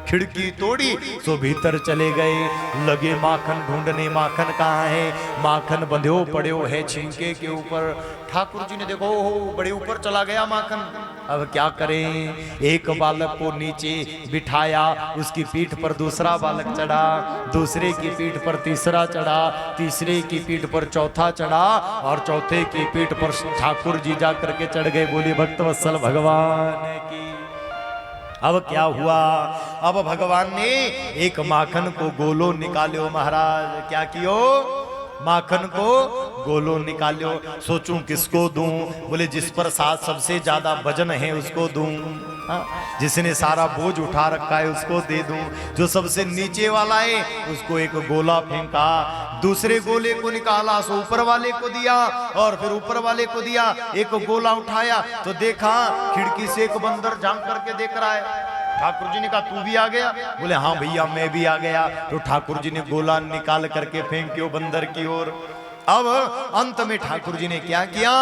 खिड़की तोड़ी तो भीतर चले गए, लगे माखन ढूंढने, माखन कहाँ है, माखन बंध्यो पड़े है छिंके के ऊपर। ठाकुर जी ने देखो बड़े ऊपर चला गया माखन। अब क्या करें, एक बालक को नीचे बिठाया, उसकी पीठ पर दूसरा बालक चढ़ा, दूसरे की पीठ पर तीसरा चढ़ा, तीसरे की पीठ पर चौथा चढ़ा और चौथे की पीठ पर ठाकुर जी जा करके चढ़ गए। बोलिए भक्तवत्सल भगवान की। अब क्या हुआ, अब भगवान ने एक माखन को गोलो निकालो। महाराज क्या कियो, माखन को गोलो निकालो। सोचूं किसको दूं, बोले जिस पर सबसे ज्यादा वजन है उसको दूं, जिसने सारा बोझ उठा रखा है उसको दे दूं। जो सबसे नीचे वाला है उसको एक गोला फेंका, दूसरे गोले को निकाला सो ऊपर वाले को दिया, और फिर ऊपर वाले को दिया। एक गोला उठाया तो देखा खिड़की से एक बंदर झांक करके देख रहा है। ठाकुर जी ने कहा तू भी आ गया, बोले हाँ भैया मैं भी आ गया। तो ठाकुर जी ने गोला निकाल करके फेंकियो बंदर की ओर। अब अंत में ठाकुर जी ने क्या किया,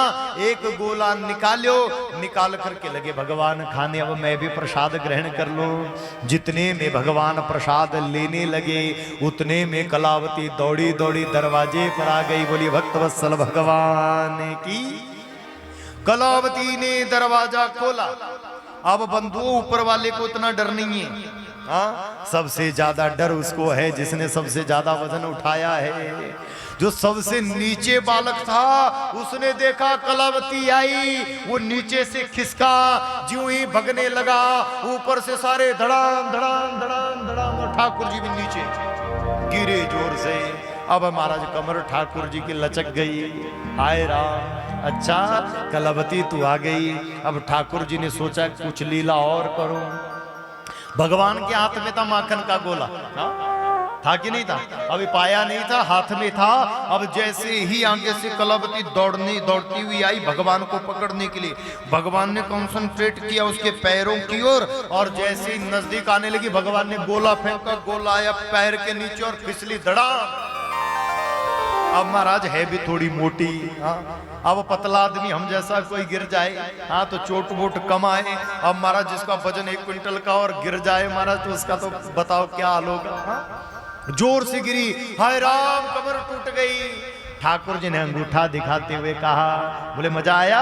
एक गोला निकालो, निकाल करके लगे भगवान खाने। अब मैं भी प्रसाद ग्रहण कर लूं। जितने में भगवान प्रसाद लेने लगे उतने में कलावती दौड़ी दौड़ी दरवाजे पर आ गई। बोली भक्तवत्सल भगवान की। कलावती ने दरवाजा खोला। अब बंधु ऊपर वाले को इतना डर नहीं है, सबसे ज्यादा डर उसको है जिसने सबसे ज्यादा वजन उठाया है। जो सबसे नीचे बालक था उसने देखा कलावती आई, वो नीचे से खिसका, ज्यों ही भगने लगा ऊपर से सारे धड़ाम धड़ाम धड़ाम धड़ाम ठाकुर जी भी नीचे गिरे जोर से। अब महाराज कमर ठाकुर जी की लचक गई। हाय राम, अच्छा कलावती तू आ गई। अब ठाकुर जी ने सोचा कुछ लीला और करो। भगवान के हाथ में था माखन का गोला, था कि नहीं था? अभी पाया नहीं था, हाथ में था। अब जैसे ही आगे से कलावती दौड़ती हुई आई भगवान को पकड़ने के लिए, भगवान ने कंसंट्रेट किया उसके पैरों की ओर, और जैसे ही नजदीक आने लगी भगवान ने गोला फेंका, गोला आया पैर के नीचे और फिसली धड़ाम। अब महाराज है भी थोड़ी मोटी, अब पतला आदमी हम जैसा कोई गिर जाए तो चोट वोट कम आए। अब महाराज जिसका वजन 1 क्विंटल का और गिर जाए महाराज, तो उसका तो बताओ क्या हाल होगा। जोर से गिरी, हाय राम कमर टूट गई। ठाकुर जी ने अंगूठा दिखाते हुए कहा, बोले मजा आया?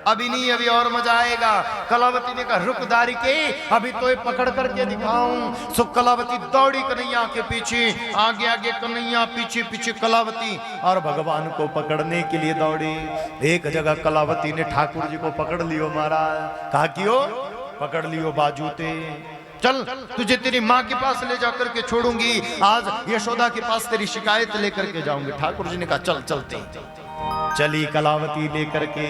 अभी नहीं, अभी और मजा आएगा। कलावती ने कहा रुक दारिके, अभी तो ये पकड़ करके दिखाऊं। सो कलावती दौड़ी कन्हैया के पीछे, आगे आगे कन्हैया, पीछे पीछे कलावती, और भगवान को पकड़ने के लिए दौड़ी। एक जगह कलावती ने ठाकुर जी को पकड़ लियो महाराज, कहा क्यों पकड़ लियो बाजूते, चल तुझे तेरी माँ के पास ले जाकर के छोड़ूंगी, आज यशोदा के पास तेरी शिकायत लेकर के जाऊंगी। ठाकुर जी ने कहा चल चलते। चली कलावती लेकर के,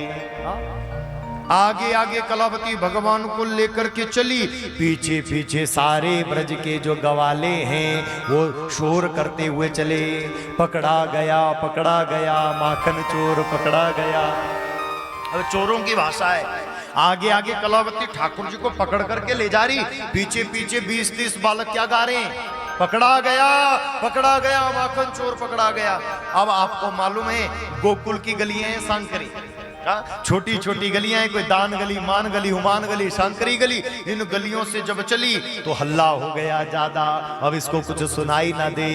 आगे आगे कलावती भगवान को लेकर के चली, पीछे पीछे सारे ब्रज के जो गवाले हैं वो शोर करते हुए चले। पकड़ा गया माखन चोर पकड़ा गया। अब चोरों की भाषा है। आगे आगे कलावती ठाकुर जी को पकड़ करके ले जा रही, पीछे पीछे 20-30 बालक क्या गा रहे हैं, पकड़ा गया माखन चोर पकड़ा गया। अब आपको मालूम है गोकुल की गलियां हैं सांकरी, छोटी छोटी गलियां हैं, कोई दान गली, मान गली, हुमान गली, सांकरी गली। इन गलियों से जब चली तो हल्ला हो गया ज्यादा, अब इसको कुछ सुनाई ना दे।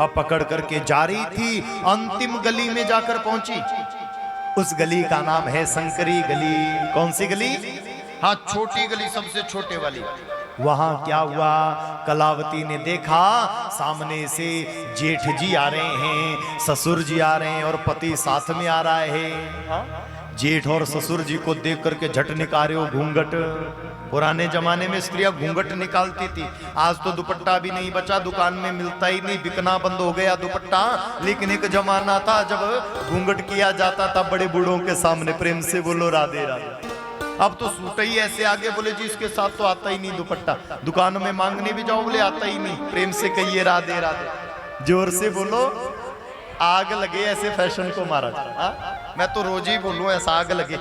अब पकड़ करके जा रही थी, अंतिम गली में जाकर पहुंची। उस गली का नाम है संकरी गली। कौन सी गली? हाँ छोटी गली, सबसे छोटे वाली। वहां क्या हुआ, कलावती ने देखा सामने से जेठ जी आ रहे हैं, ससुर जी आ रहे हैं और पति साथ में आ रहा है। जेठ और ससुर जी को देख करके झट निकाले हो घूंघट। पुराने जमाने में स्त्रियां घूंघट निकालती थी, आज तो दुपट्टा भी नहीं बचा, दुकान में मिलता ही नहीं, बिकना बंद हो गया दुपट्टा। लेकिन एक जमाना था जब घूंघट किया जाता था बड़े बूढ़ों के सामने, प्रेम से बोलो राधे राधे। अब तो सूट ही ऐसे आगे, बोले जी इसके साथ तो आता ही नहीं दुपट्टा, दुकान में मांगने भी जाओ बोले आता ही नहीं, प्रेम से कहिए राधे राधे। जोर से बोलो, आग लगे ऐसे फैशन को महाराज। मैं तो रोज ही बोलूं ऐसा आग लगे।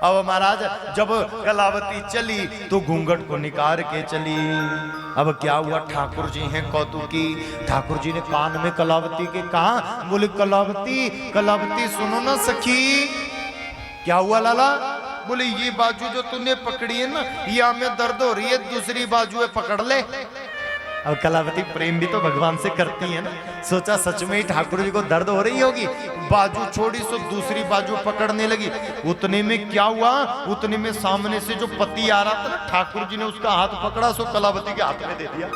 अब महाराज जब कलावती चली तो घूंघट को निकाल के चली। अब क्या हुआ, ठाकुर जी हैं कौतुकी, ठाकुर जी ने कान में कलावती के कहा, बोले कलावती सुनो ना सखी। क्या हुआ लाला? बोले ये बाजू जो तूने पकड़ी है ना, या में दर्द हो रही है, दूसरी बाजू है पकड़ ले। अब कलावती प्रेम भी तो भगवान से करती है ना, सोचा सच में ही ठाकुर जी को दर्द हो रही होगी, बाजू छोड़ी सो दूसरी बाजू पकड़ने लगी। उतने में क्या हुआ, उतने में सामने से जो पति आ रहा था ना, ठाकुर जी ने उसका हाथ पकड़ा सो कलावती के हाथ में दे दिया।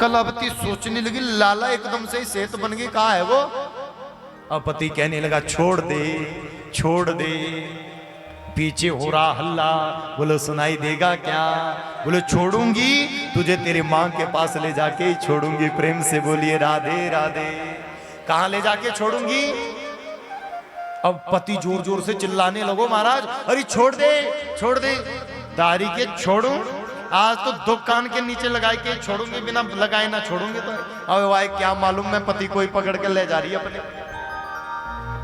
कलावती सोचने लगी लाला एकदम से ही सेहत बन गई, कहाँ है वो? अब पति कहने लगा छोड़ दे, पीछे हो रहा हल्ला। बोलो सुनाई देगा क्या? बोलो छोड़ूंगी तुझे तेरी माँ के पास ले जाके ही छोड़ूंगी। प्रेम से बोलिए राधे राधे। कहाँ ले जाके छोड़ूंगी? अब पति जोर जोर से चिल्लाने लगो, महाराज अरे छोड़ दे दारी के छोड़ू, आज तो दो कान के नीचे लगाए के छोड़ूंगी, बिना लगाए ना छोड़ूंगी। तो अब भाई क्या मालूम मैं पति को ही पकड़ के ले जा रही है अपने।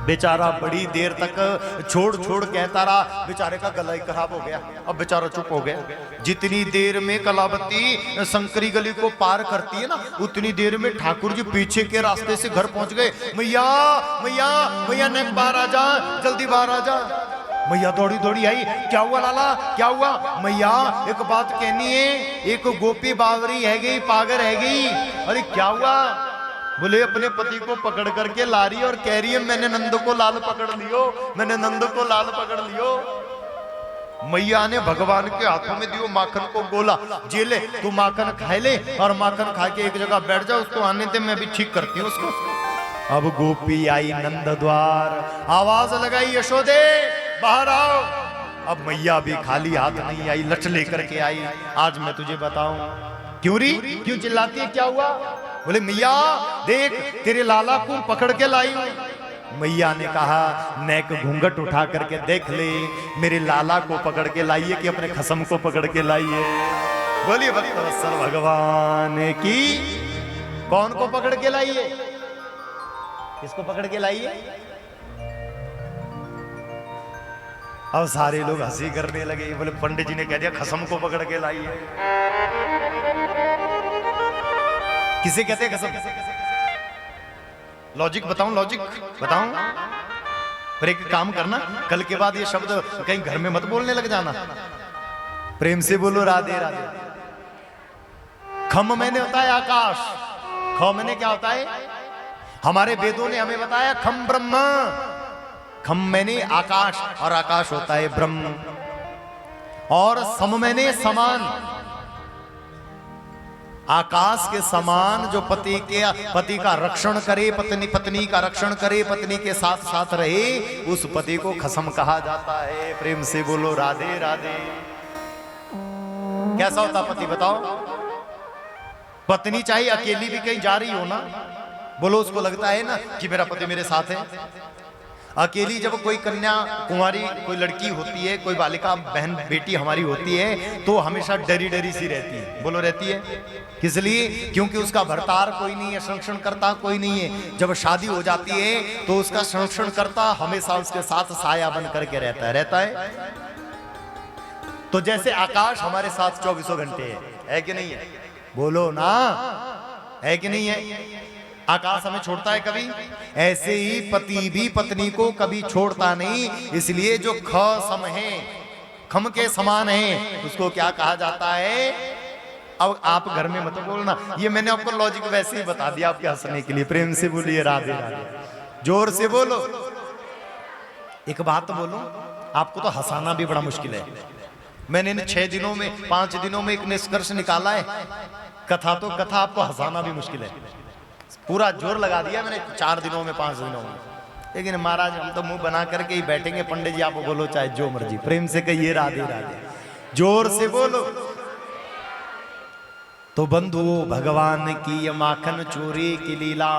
बेचारा बड़ी देर तक छोड़ कहता रहा, बेचारे का गला ही खराब हो गया। अब बेचारा चुप हो गया। जितनी देर में कलावती संकरी गली को पार करती है ना, उतनी देर में ठाकुर जी पीछे के रास्ते से घर पहुंच गए। मैया नेक बाहर आ जा, जल्दी बाहर आ जा। मैया दौड़ी आई, क्या हुआ लाला क्या हुआ? मैया एक बात कहनी है, एक गोपी बावरी है गई, पागर है गई। अरे क्या हुआ? बोले अपने पति को पकड़ करके ला रही और कह रही है मैंने नंद को लाल पकड़ लियो। मैया ने भगवान के हाथों में दियो माखन को गोला, जे ले तू माखन खाए ले और माखन खा के एक जगह बैठ जा, उसको आने दे, मैं भी ठीक करती हूँ उसको। अब गोपी आई नंद द्वार, आवाज लगाई यशोदे बाहर आओ। अब मैया भी खाली हाथ नहीं आई, लठ लेकर के आई। आज मैं तुझे बताऊं, क्यों री क्यों चिल्लाती है, क्या हुआ? बोले मैया देख तेरे लाला को पकड़ के लाई हूं। मैया ने कहा नेक घूंघट उठा करके देख ले, मेरे लाला को पकड़ के लाइए कि अपने खसम को पकड़ के लाइए। बोलिए भक्तवत्सल भगवान की। कौन को पकड़ के लाइए? किसको पकड़ के लाइए? अब सारे लोग हंसी करने लगे। बोले पंडित जी ने कह दिया खसम को पकड़ के लाइए। किसे कहते हैं खसम? लॉजिक बताऊं, लॉजिक बताऊं? पर एक काम करना, कल के बाद ये शब्द कहीं घर में मत बोलने लग जाना। प्रेम से बोलो राधे राधे। खम मैंने होता है आकाश, ख मैंने क्या होता है? हमारे वेदों ने हमें बताया खम ब्रह्म। खम मैंने आकाश, और आकाश होता है ब्रह्म। और सम मैंने समान, आकाश के समान जो पति का रक्षण करे, पत्नी का रक्षण करे, पत्नी के साथ साथ रहे, उस पति को खसम कहा जाता है। प्रेम से बोलो राधे राधे। कैसा होता पति बताओ? पत्नी चाहे अकेली भी कहीं जा रही हो ना, बोलो उसको लगता है ना कि मेरा पति मेरे साथ है। अकेली जब कोई कन्या कुंवारी कोई लड़की होती है, कोई बालिका बहन बेटी हमारी होती है, तो हमेशा डरी डरी सी रहती है। बोलो रहती है। किस लिए? क्योंकि उसका भरतार कोई नहीं है, संरक्षण करता कोई नहीं है। जब शादी हो जाती है तो उसका संरक्षण करता हमेशा उसके साथ साया बन करके रहता है। तो जैसे आकाश हमारे साथ 24 घंटे है कि नहीं है? बोलो ना, है कि नहीं है? आकाश हमें छोड़ता है कभी? ऐसे ही पति भी पत्नी को कभी छोड़ता नहीं। इसलिए जो ख सम है, खम के समान है, उसको क्या कहा जाता है? अब आप घर में मत बोलना, ये मैंने आपको लॉजिक वैसे ही बता दिया आपके हंसने के लिए। प्रेम से बोलिए राधे राधे, जोर से बोलो। एक बात बोलो, आपको तो हंसाना भी बड़ा मुश्किल है। मैंने इन 6 दिनों में 5 दिनों में एक निष्कर्ष निकाला है। कथा तो कथा, आपको हंसाना भी मुश्किल है। पूरा जोर लगा दिया मैंने 4 दिनों में 5 दिनों में। लेकिन महाराज हम तो मुंह बना करके ही बैठेंगे। पंडित जी आप बोलो चाहे जो मर्जी, प्रेम से कहिए राधे राधे, जोर से बोलो। तो बंधुओं, भगवान की ये माखन चोरी की लीला,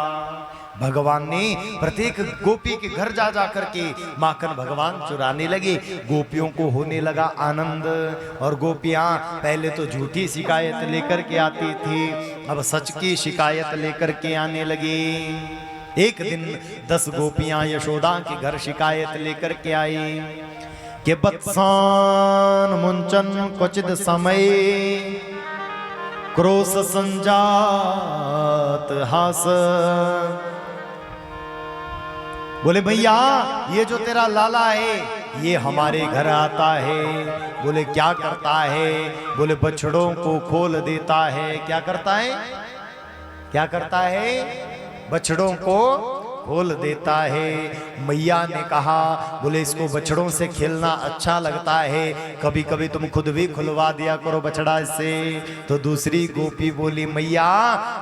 भगवान ने प्रत्येक गोपी के घर जा जा करके माखन भगवान चुराने लगे। गोपियों को होने लगा आनंद, और गोपियां पहले तो झूठी शिकायत लेकर के आती थी, अब सच की शिकायत लेकर के आने लगी। एक दिन 10 गोपियां यशोदा के घर शिकायत लेकर के आई कि बत्सान मुंचन क्वचित समय क्रोश संजात हास। बोले भैया ये जो तेरा लाला है ये हमारे घर आता है। बोले क्या करता है? बोले बछड़ों को खोल देता है। क्या करता है? क्या करता है? बछड़ों को खोल देता है। मैया ने कहा, बोले इसको बछड़ों से खेलना अच्छा लगता है, कभी कभी तुम खुद भी खुलवा दिया करो बछड़ा इससे। तो दूसरी गोपी बोली, मैया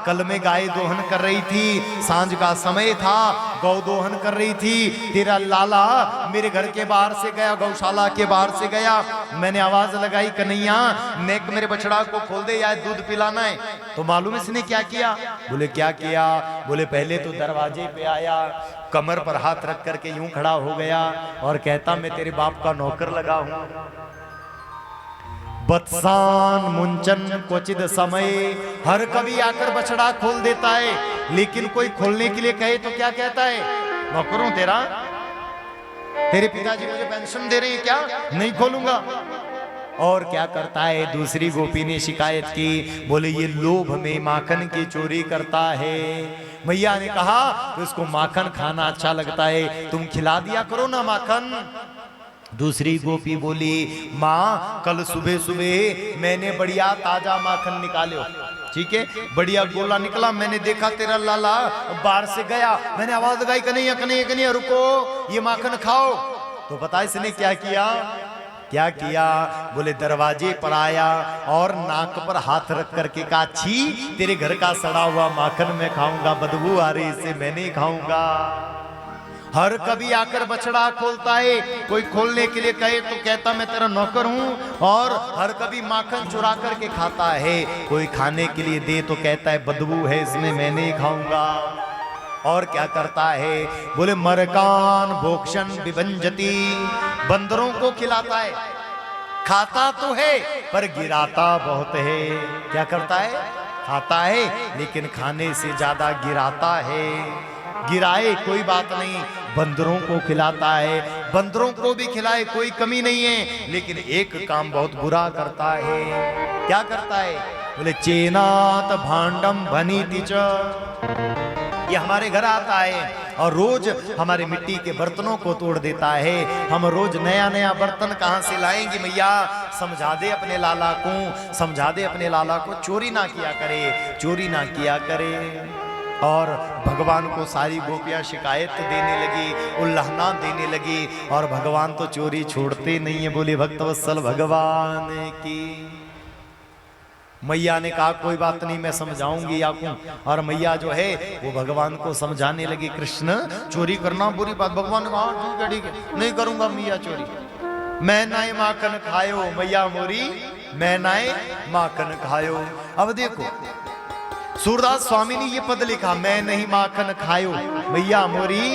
कल मैं गाय दोहन कर रही थी, सांझ का समय था, गौ दोहन कर रही थी, तेरा लाला मेरे घर के बाहर से गया, गौशाला के बाहर से गया, मैंने आवाज लगाई कन्हैया नेक मेरे बछड़ा को खोल दे या दूध पिलाना है। तो मालूम इसने क्या किया? बोले क्या किया? बोले पहले तो दरवाजे पे आया, कमर पर हाथ रख करके यूं खड़ा हो गया और कहता मैं तेरे बाप का नौकर लगा हूं। बत्सान मुंचन क्वचित समय, हर कभी आकर बछड़ा खोल देता है, लेकिन कोई खोलने के लिए कहे तो क्या कहता है? नौकरों तेरा, तेरे पिताजी मुझे पेंशन दे रहे हैं क्या? नहीं खोलूंगा। और क्या करता है? दूसरी गोपी ने शिकायत की, बोले ये लोभ में माखन की चोरी करता है। मैया ने कहा तो इसको माखन खाना अच्छा लगता है, तुम खिला दिया करो ना माखन। दूसरी गोपी बोली, माँ कल सुबह सुबह मैंने बढ़िया ताजा माखन निकाले, ठीक है, बढ़िया गोला निकला, मैंने देखा तेरा लाला बाहर से गया, मैंने आवाज लगाई कन्हैया कन्हैया कन्हैया रुको ये माखन खाओ। तो पता इसने क्या किया? क्या किया? बोले दरवाजे पर आया और नाक पर हाथ रख करके कहा, छी तेरे घर का सड़ा हुआ माखन मैं खाऊंगा, बदबू आ रही इससे मैं नहीं खाऊंगा। हर कभी आकर बछड़ा खोलता है, कोई खोलने के लिए कहे तो कहता मैं तेरा नौकर हूं, और हर कभी माखन चुरा करके खाता है, कोई खाने के लिए दे तो कहता है बदबू है इसमें, मैं नहीं खाऊंगा। और क्या करता है, बोले मरकान भोक्षण विभंजती, बंदरों को खिलाता है, खाता तो है पर गिराता बहुत है। क्या करता है, खाता है लेकिन खाने से ज्यादा गिराता है। गिराए कोई बात नहीं, बंदरों को खिलाता है, बंदरों को भी खिलाए कोई कमी नहीं है, लेकिन एक काम बहुत बुरा करता है। क्या करता है, बोले चेनात भांडम भनीति च, ये हमारे घर आता है और रोज हमारे मिट्टी के बर्तनों को तोड़ देता है। हम रोज नया नया बर्तन कहां से लाएंगे मैया, समझा दे अपने लाला को, समझा दे अपने लाला को चोरी ना किया करे, चोरी ना किया करे। और भगवान को सारी गोपियां शिकायत देने लगी, उल्लाहना देने लगी, और भगवान तो चोरी छोड़ते नहीं है। बोले भक्तवत्सल भगवान की। मैया ने कहा कोई बात नहीं, मैं समझाऊंगी आपको। और मैया जो है वो भगवान को समझाने लगी, कृष्ण चोरी करना बुरी बात। भगवान ने कहा ठीक है ठीक है, नहीं करूंगा मैया चोरी। मैं नाए माखन खायो मैया मोरी, मैं नाए माखन खायो। अब देखो सूरदास स्वामी ने ये पद लिखा, मैं नहीं माखन खायो मैया मोरी,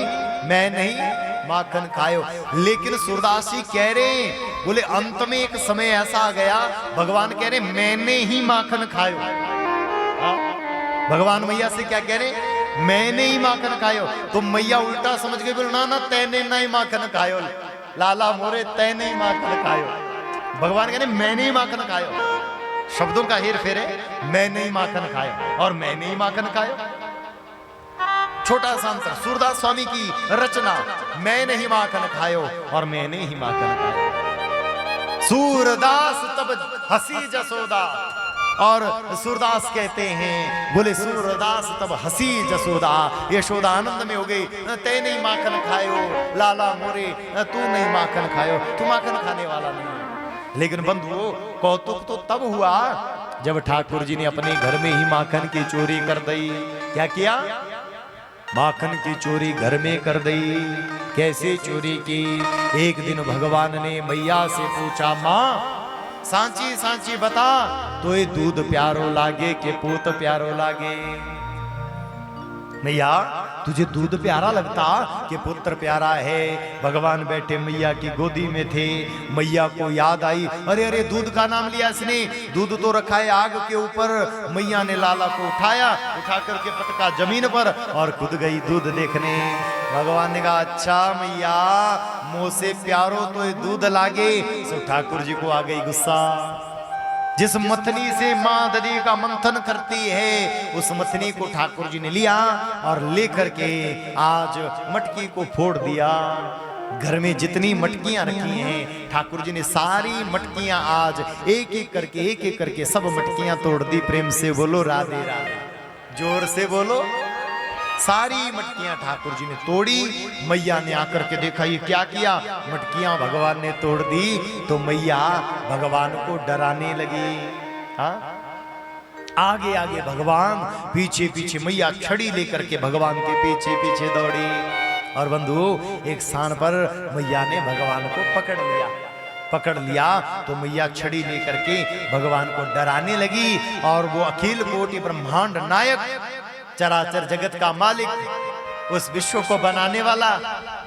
मैं नहीं माखन खायो। लेकिन सूरदास जी कह रहे हैं, बोले अंत में एक समय ऐसा आ गया, भगवान कह रहे मैंने ही माखन खायो। भगवान मैया से क्या कह रहे, मैंने ही माखन खायो। तो मैया उल्टा समझ गए, बोले ना ना तैने नहीं माखन खायो, लाला मोरे तैने ही माखन खायो। भगवान कह रहे मैंने ही माखन खायो। शब्दों का हेर फेर है, मैंने ही माखन खायो और मैंने ही माखन खायो। छोटा सा अंतर, सूरदास स्वामी की रचना, मैं नहीं माखन खायो और मैंने ही माखन खायो। सूरदास तब हंसी जसोदा, और सूरदास कहते हैं, बोले सूरदास तब हंसी जसोदा, यशोदा आनंद में हो गई, ते नहीं माखन खायो लाला मोरे, तू नहीं माखन खायो, तू माखन खाने वाला नहीं। लेकिन बंधुओं कौतुक तो तब हुआ जब ठाकुर जी ने अपने घर में ही माखन की चोरी कर दी। क्या किया, माखन की चोरी घर में कर दी। कैसे चोरी की, एक दिन भगवान ने मैया से पूछा, माँ सांची सांची बता, तो ये दूध प्यारो लागे के पूत प्यारो लागे। मैया तुझे दूध प्यारा लगता कि पुत्र प्यारा है। भगवान बैठे मैया की गोदी में थे, मैया को याद आई, अरे अरे दूध का नाम लिया इसने, दूध तो रखा है आग के ऊपर। मैया ने लाला को उठाया, उठा करके पटका जमीन पर और कूद गई दूध देखने। भगवान ने कहा अच्छा मैया मुँह से प्यारो तो ये दूध लागे। सो ठाकुर जी को आ गई गुस्सा। जिस मथनी से माँ दधी का मंथन करती है, उस मथनी को ठाकुर जी ने लिया और लेकर के आज मटकी को फोड़ दिया। घर में जितनी मटकियां रखी हैं, ठाकुर जी ने सारी मटकियां आज एक एक करके सब मटकियां तोड़ दी। प्रेम से बोलो राधे राधे, जोर से बोलो। सारी मटकियां ठाकुर जी ने तोड़ी। मैया ने आकर के देखा ये क्या किया, मटकियां भगवान ने तोड़ दी। तो मैया भगवान को डराने लगी। हाँ, आगे आगे भगवान, पीछे पीछे मैया छड़ी लेकर के भगवान के पीछे पीछे दौड़ी। और बंधु एक स्थान पर मैया ने भगवान को पकड़ लिया तो मैया छड़ी लेकर के भगवान को डराने लगी। और वो अखिल कोटि ब्रह्मांड नायक, चराचर जगत का मालिक, उस विश्व को बनाने वाला,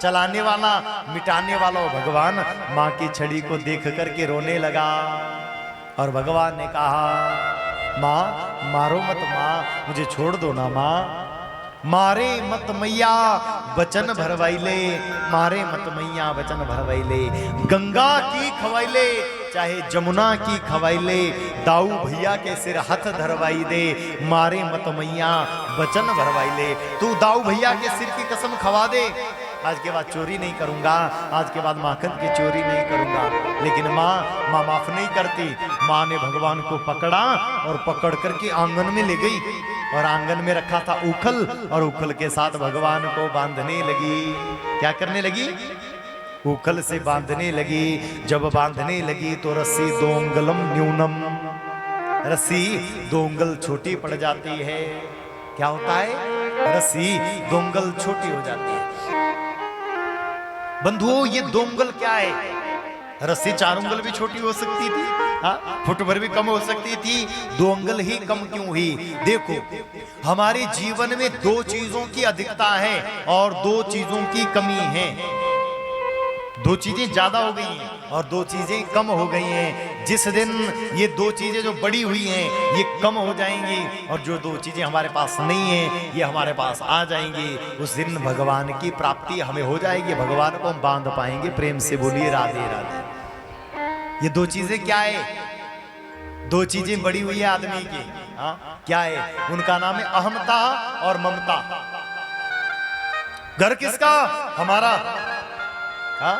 चलाने वाला, मिटाने वाला भगवान माँ की छड़ी को देख करके रोने लगा। और भगवान ने कहा माँ मारो मत माँ, मुझे छोड़ दो ना माँ, मारे मत मैया बचन भरवाइले, मारे मत मैया बचन भरवाइले। गंगा की खवाइले चाहे जमुना की खवाइले, दाऊ भैया के सिर हाथ धरवाई दे, मारे मत मैया बचन भरवाइले। तू दाऊ भैया के सिर की कसम खवा दे, आज के बाद चोरी नहीं करूंगा, आज के बाद माखन की चोरी नहीं करूंगा। लेकिन माँ माफ नहीं करती। माँ ने भगवान को पकड़ा और पकड़ करके आंगन में ले गई और आंगन में रखा था उखल, और उखल के साथ भगवान को बांधने लगी। क्या करने लगी, उखल से बांधने लगी। जब बांधने लगी तो रस्सी 2 अंगुलम न्यूनम, रस्सी 2 अंगुल छोटी पड़ जाती है। क्या होता है, रस्सी 2 अंगुल छोटी हो जाती है। बंधुओं ये 2 उंगल क्या है? रस्सी 4 उंगल भी छोटी हो सकती थी, हाँ, फुट भर भी कम हो सकती थी, 2 उंगल ही कम क्यों हुई? देखो हमारे जीवन में 2 चीजों की अधिकता है और 2 चीजों की कमी है। 2 चीजें ज्यादा हो गई हैं और 2 चीजें कम हो गई हैं। जिस दिन ये 2 चीजें जो बड़ी हुई हैं ये कम हो जाएंगी और जो 2 चीजें हमारे पास नहीं है ये हमारे पास आ जाएंगी, उस दिन भगवान की प्राप्ति हमें हो जाएगी, भगवान को हम बांध पाएंगे। प्रेम से बोलिए राधे राधे। ये 2 चीजें क्या है? 2 चीजें बड़ी हुई है आदमी की, हाँ क्या है? उनका नाम है अहमता और ममता। घर किसका? हमारा। हाँ?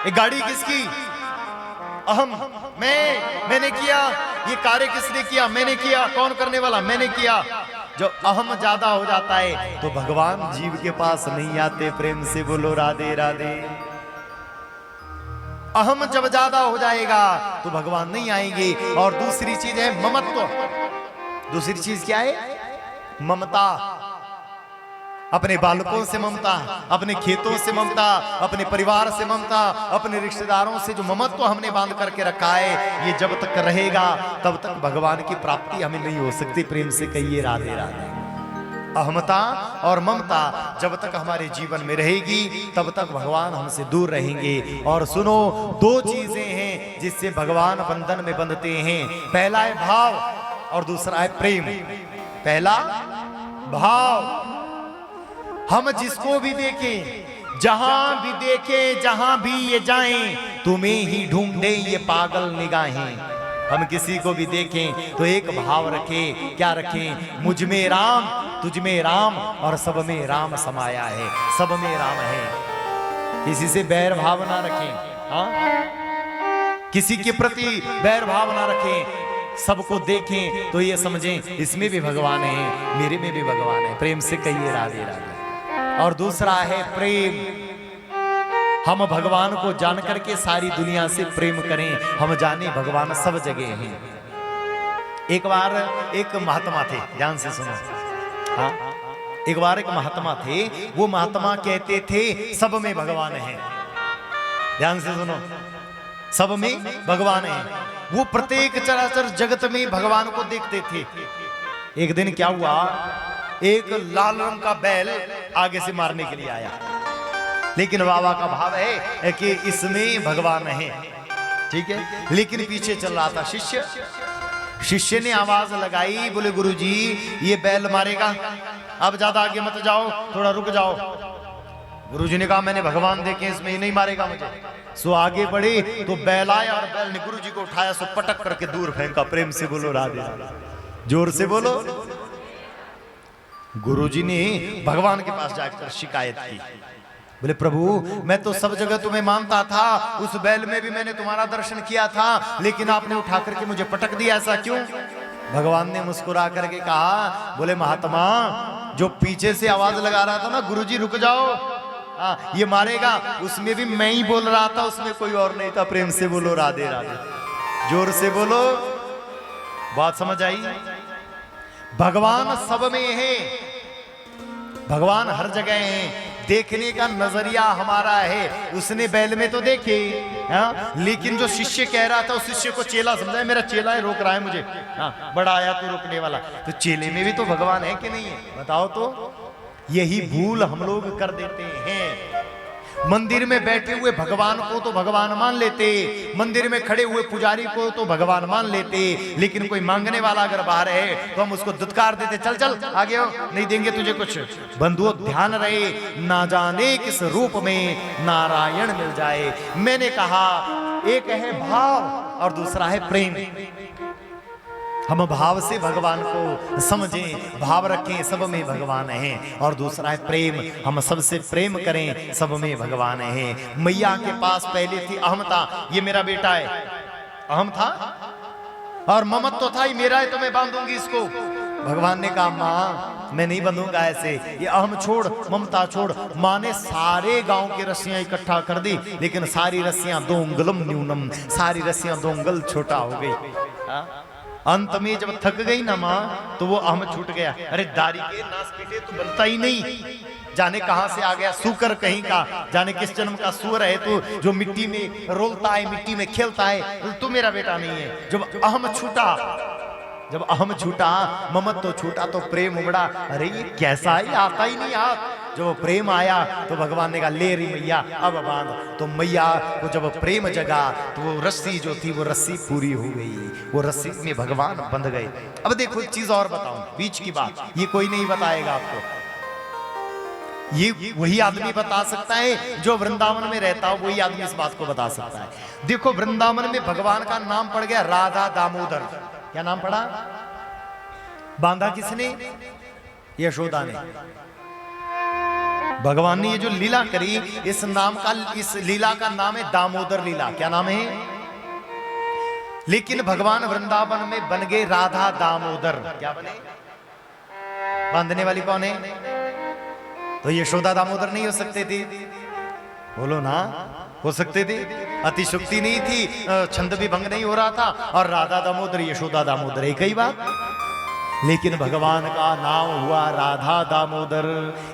ये गाड़ी किसकी? अहम, मैंने किया। ये कार्य किसने किया? मैंने किया। कौन करने वाला? मैंने किया। जो अहम ज्यादा हो जाता है तो भगवान जीव के पास नहीं आते। प्रेम से बोलो राधे राधे। अहम जब ज्यादा हो जाएगा तो भगवान नहीं आएंगे। और दूसरी चीज है ममत्व। दूसरी चीज क्या है? ममता। अपने बालकों से ममता, अपने खेतों से ममता, अपने परिवार से ममता, अपने रिश्तेदारों से जो ममत्व हमने बांध करके रखा है, ये जब तक रहेगा तब तक भगवान की प्राप्ति हमें नहीं हो सकती। प्रेम से कहिए राधे राधे। अहमता और ममता जब तक हमारे जीवन में रहेगी तब तक भगवान हमसे दूर रहेंगे। और सुनो, 2 चीजें हैं जिससे भगवान बंधन में बंधते हैं। पहला है भाव और दूसरा है प्रेम। पहला भाव। हम जिसको भी देखें, जहां भी देखें, जहां भी ये जाएं, तुम्हें ही ढूंढे ये पागल निगाहें। हम किसी को भी देखें तो एक भाव रखें। क्या रखें? मुझ में राम, तुझ में राम और सब में राम समाया है। सब में राम है। किसी से बैर भाव ना रखें, हाँ? किसी के प्रति बैर भाव ना रखें। सबको देखें तो ये समझें इसमें भी भगवान है, मेरे में भी भगवान है। प्रेम से कहिए राधे राधे। और दूसरा है प्रेम। हम भगवान को जान करके सारी दुनिया से प्रेम करें। हम जाने भगवान सब जगह हैं। एक बार एक महात्मा थे, ध्यान से सुनो, हाँ? एक बार एक महात्मा थे। वो महात्मा कहते थे सब में भगवान है। ध्यान से सुनो, सब में भगवान है। वो प्रत्येक चराचर जगत में भगवान को देखते थे। एक दिन क्या हुआ, एक लाल रंग का बैल आगे से मारने के लिए आया, लेकिन बाबा का भाव है कि इसमें भगवान है, ठीक है। लेकिन पीछे चल रहा था शिष्य। शिष्य ने आवाज लगाई, बोले गुरुजी ये बैल मारेगा, अब ज्यादा आगे मत जाओ, थोड़ा रुक जाओ। गुरुजी ने कहा मैंने भगवान देखे, इसमें ही नहीं मारेगा मुझे। सो आगे बढ़े तो बैल आया और बैल ने गुरुजी को उठाया, सो पटक करके दूर फेंका। प्रेम से बोलो राधे, जोर से बोलो। गुरुजी ने भगवान के पास जाकर शिकायत की, बोले प्रभु मैं तो सब जगह तुम्हें मानता था, उस बैल में भी मैंने तुम्हारा दर्शन किया था, लेकिन आपने उठा करके मुझे पटक दिया, ऐसा क्यों? भगवान ने मुस्कुरा करके कहा, बोले महात्मा जो पीछे से आवाज लगा रहा था ना गुरुजी रुक जाओ, ये मारेगा, उसमें भी मैं ही बोल रहा था, उसमें कोई और नहीं था। प्रेम से बोलो राधे राधे, जोर से बोलो। बात समझ आई? भगवान सब में है, भगवान हर जगह है। देखने का नजरिया हमारा है। उसने बैल में तो देखे, हाँ? लेकिन जो शिष्य कह रहा था उस शिष्य को चेला समझा, मेरा चेला है रोक रहा है मुझे, हाँ? बड़ा आया तो रोकने वाला। तो चेले में भी तो भगवान है कि नहीं है? बताओ तो। यही भूल हम लोग कर देते हैं। मंदिर में बैठे हुए भगवान को तो भगवान मान लेते, मंदिर में खड़े हुए पुजारी को तो भगवान मान लेते, लेकिन कोई मांगने वाला अगर बाहर है तो हम उसको दुत्कार देते, चल चल आगे हो, नहीं देंगे तुझे कुछ। बंधुओं ध्यान रहे, ना जाने किस रूप में नारायण मिल जाए। मैंने कहा एक है भाव और दूसरा है प्रेम। हम भाव से भगवान को समझें, भाव रखें, सब में भगवान है। और दूसरा है प्रेम, हम सबसे प्रेम करें, सब में भगवान है। मैया के पास पहले थी अहमता, ये मेरा बेटा है, अहम था, और ममत्व तो था, ये मेरा है तो मैं बांधूंगी इसको। भगवान ने कहा माँ मैं नहीं बंधूंगा ऐसे, ये अहम छोड़, ममता छोड़। माँ ने सारे गांव की रस्सियां इकट्ठा कर दी, लेकिन सारी रस्सियां 2 अंगुलम न्यूनम, सारी रस्सियां 2 अंगुल छोटा हो गई। अंत में जब थक गई ना माँ तो वो अहम छूट गया। अरे दारी के नास पीटे तो बनता ही नहीं, जाने कहां से आ गया सूकर कहीं का, जाने किस जन्म का सूअर है तू, जो मिट्टी में रोलता है, मिट्टी में खेलता है, तू मेरा बेटा नहीं है। जब अहम छूटा, जब अहम छूटा, ममत तो छूटा तो प्रेम उमड़ा। अरे ये कैसा है, आता ही नहीं हाथ। जब प्रेम आया तो भगवान ने कहा ले रही मैया अब बांध। तो मैया को जब प्रेम जगा तो वो रस्सी जो थी वो रस्सी पूरी हो गई, वो रस्सी में भगवान बंध गए। अब देखो एक चीज और बताऊं, बीच की बात, ये कोई नहीं बताएगा आपको, ये वही आदमी बता सकता है जो वृंदावन में रहता हो, वही आदमी इस बात को बता सकता है। देखो वृंदावन में भगवान का नाम पड़ गया राधा दामोदर। क्या नाम पड़ा? बांधा किसने? यशोदा ने। भगवान ने ये जो लीला करी, इस नाम का, इस लीला का नाम है दामोदर लीला। क्या नाम है? लेकिन भगवान वृंदावन में बन गए राधा दामोदर। क्या बने? बांधने वाली कौन है? तो यशोदा दामोदर नहीं हो सकते थे? बोलो ना, हो सकते थे। अतिशुक्ति नहीं थी, छंद भी भंग नहीं हो रहा था, और राधा दामोदर यशोदा दामोदर एक ही बात। लेकिन भगवान का नाम हुआ राधा दामोदर,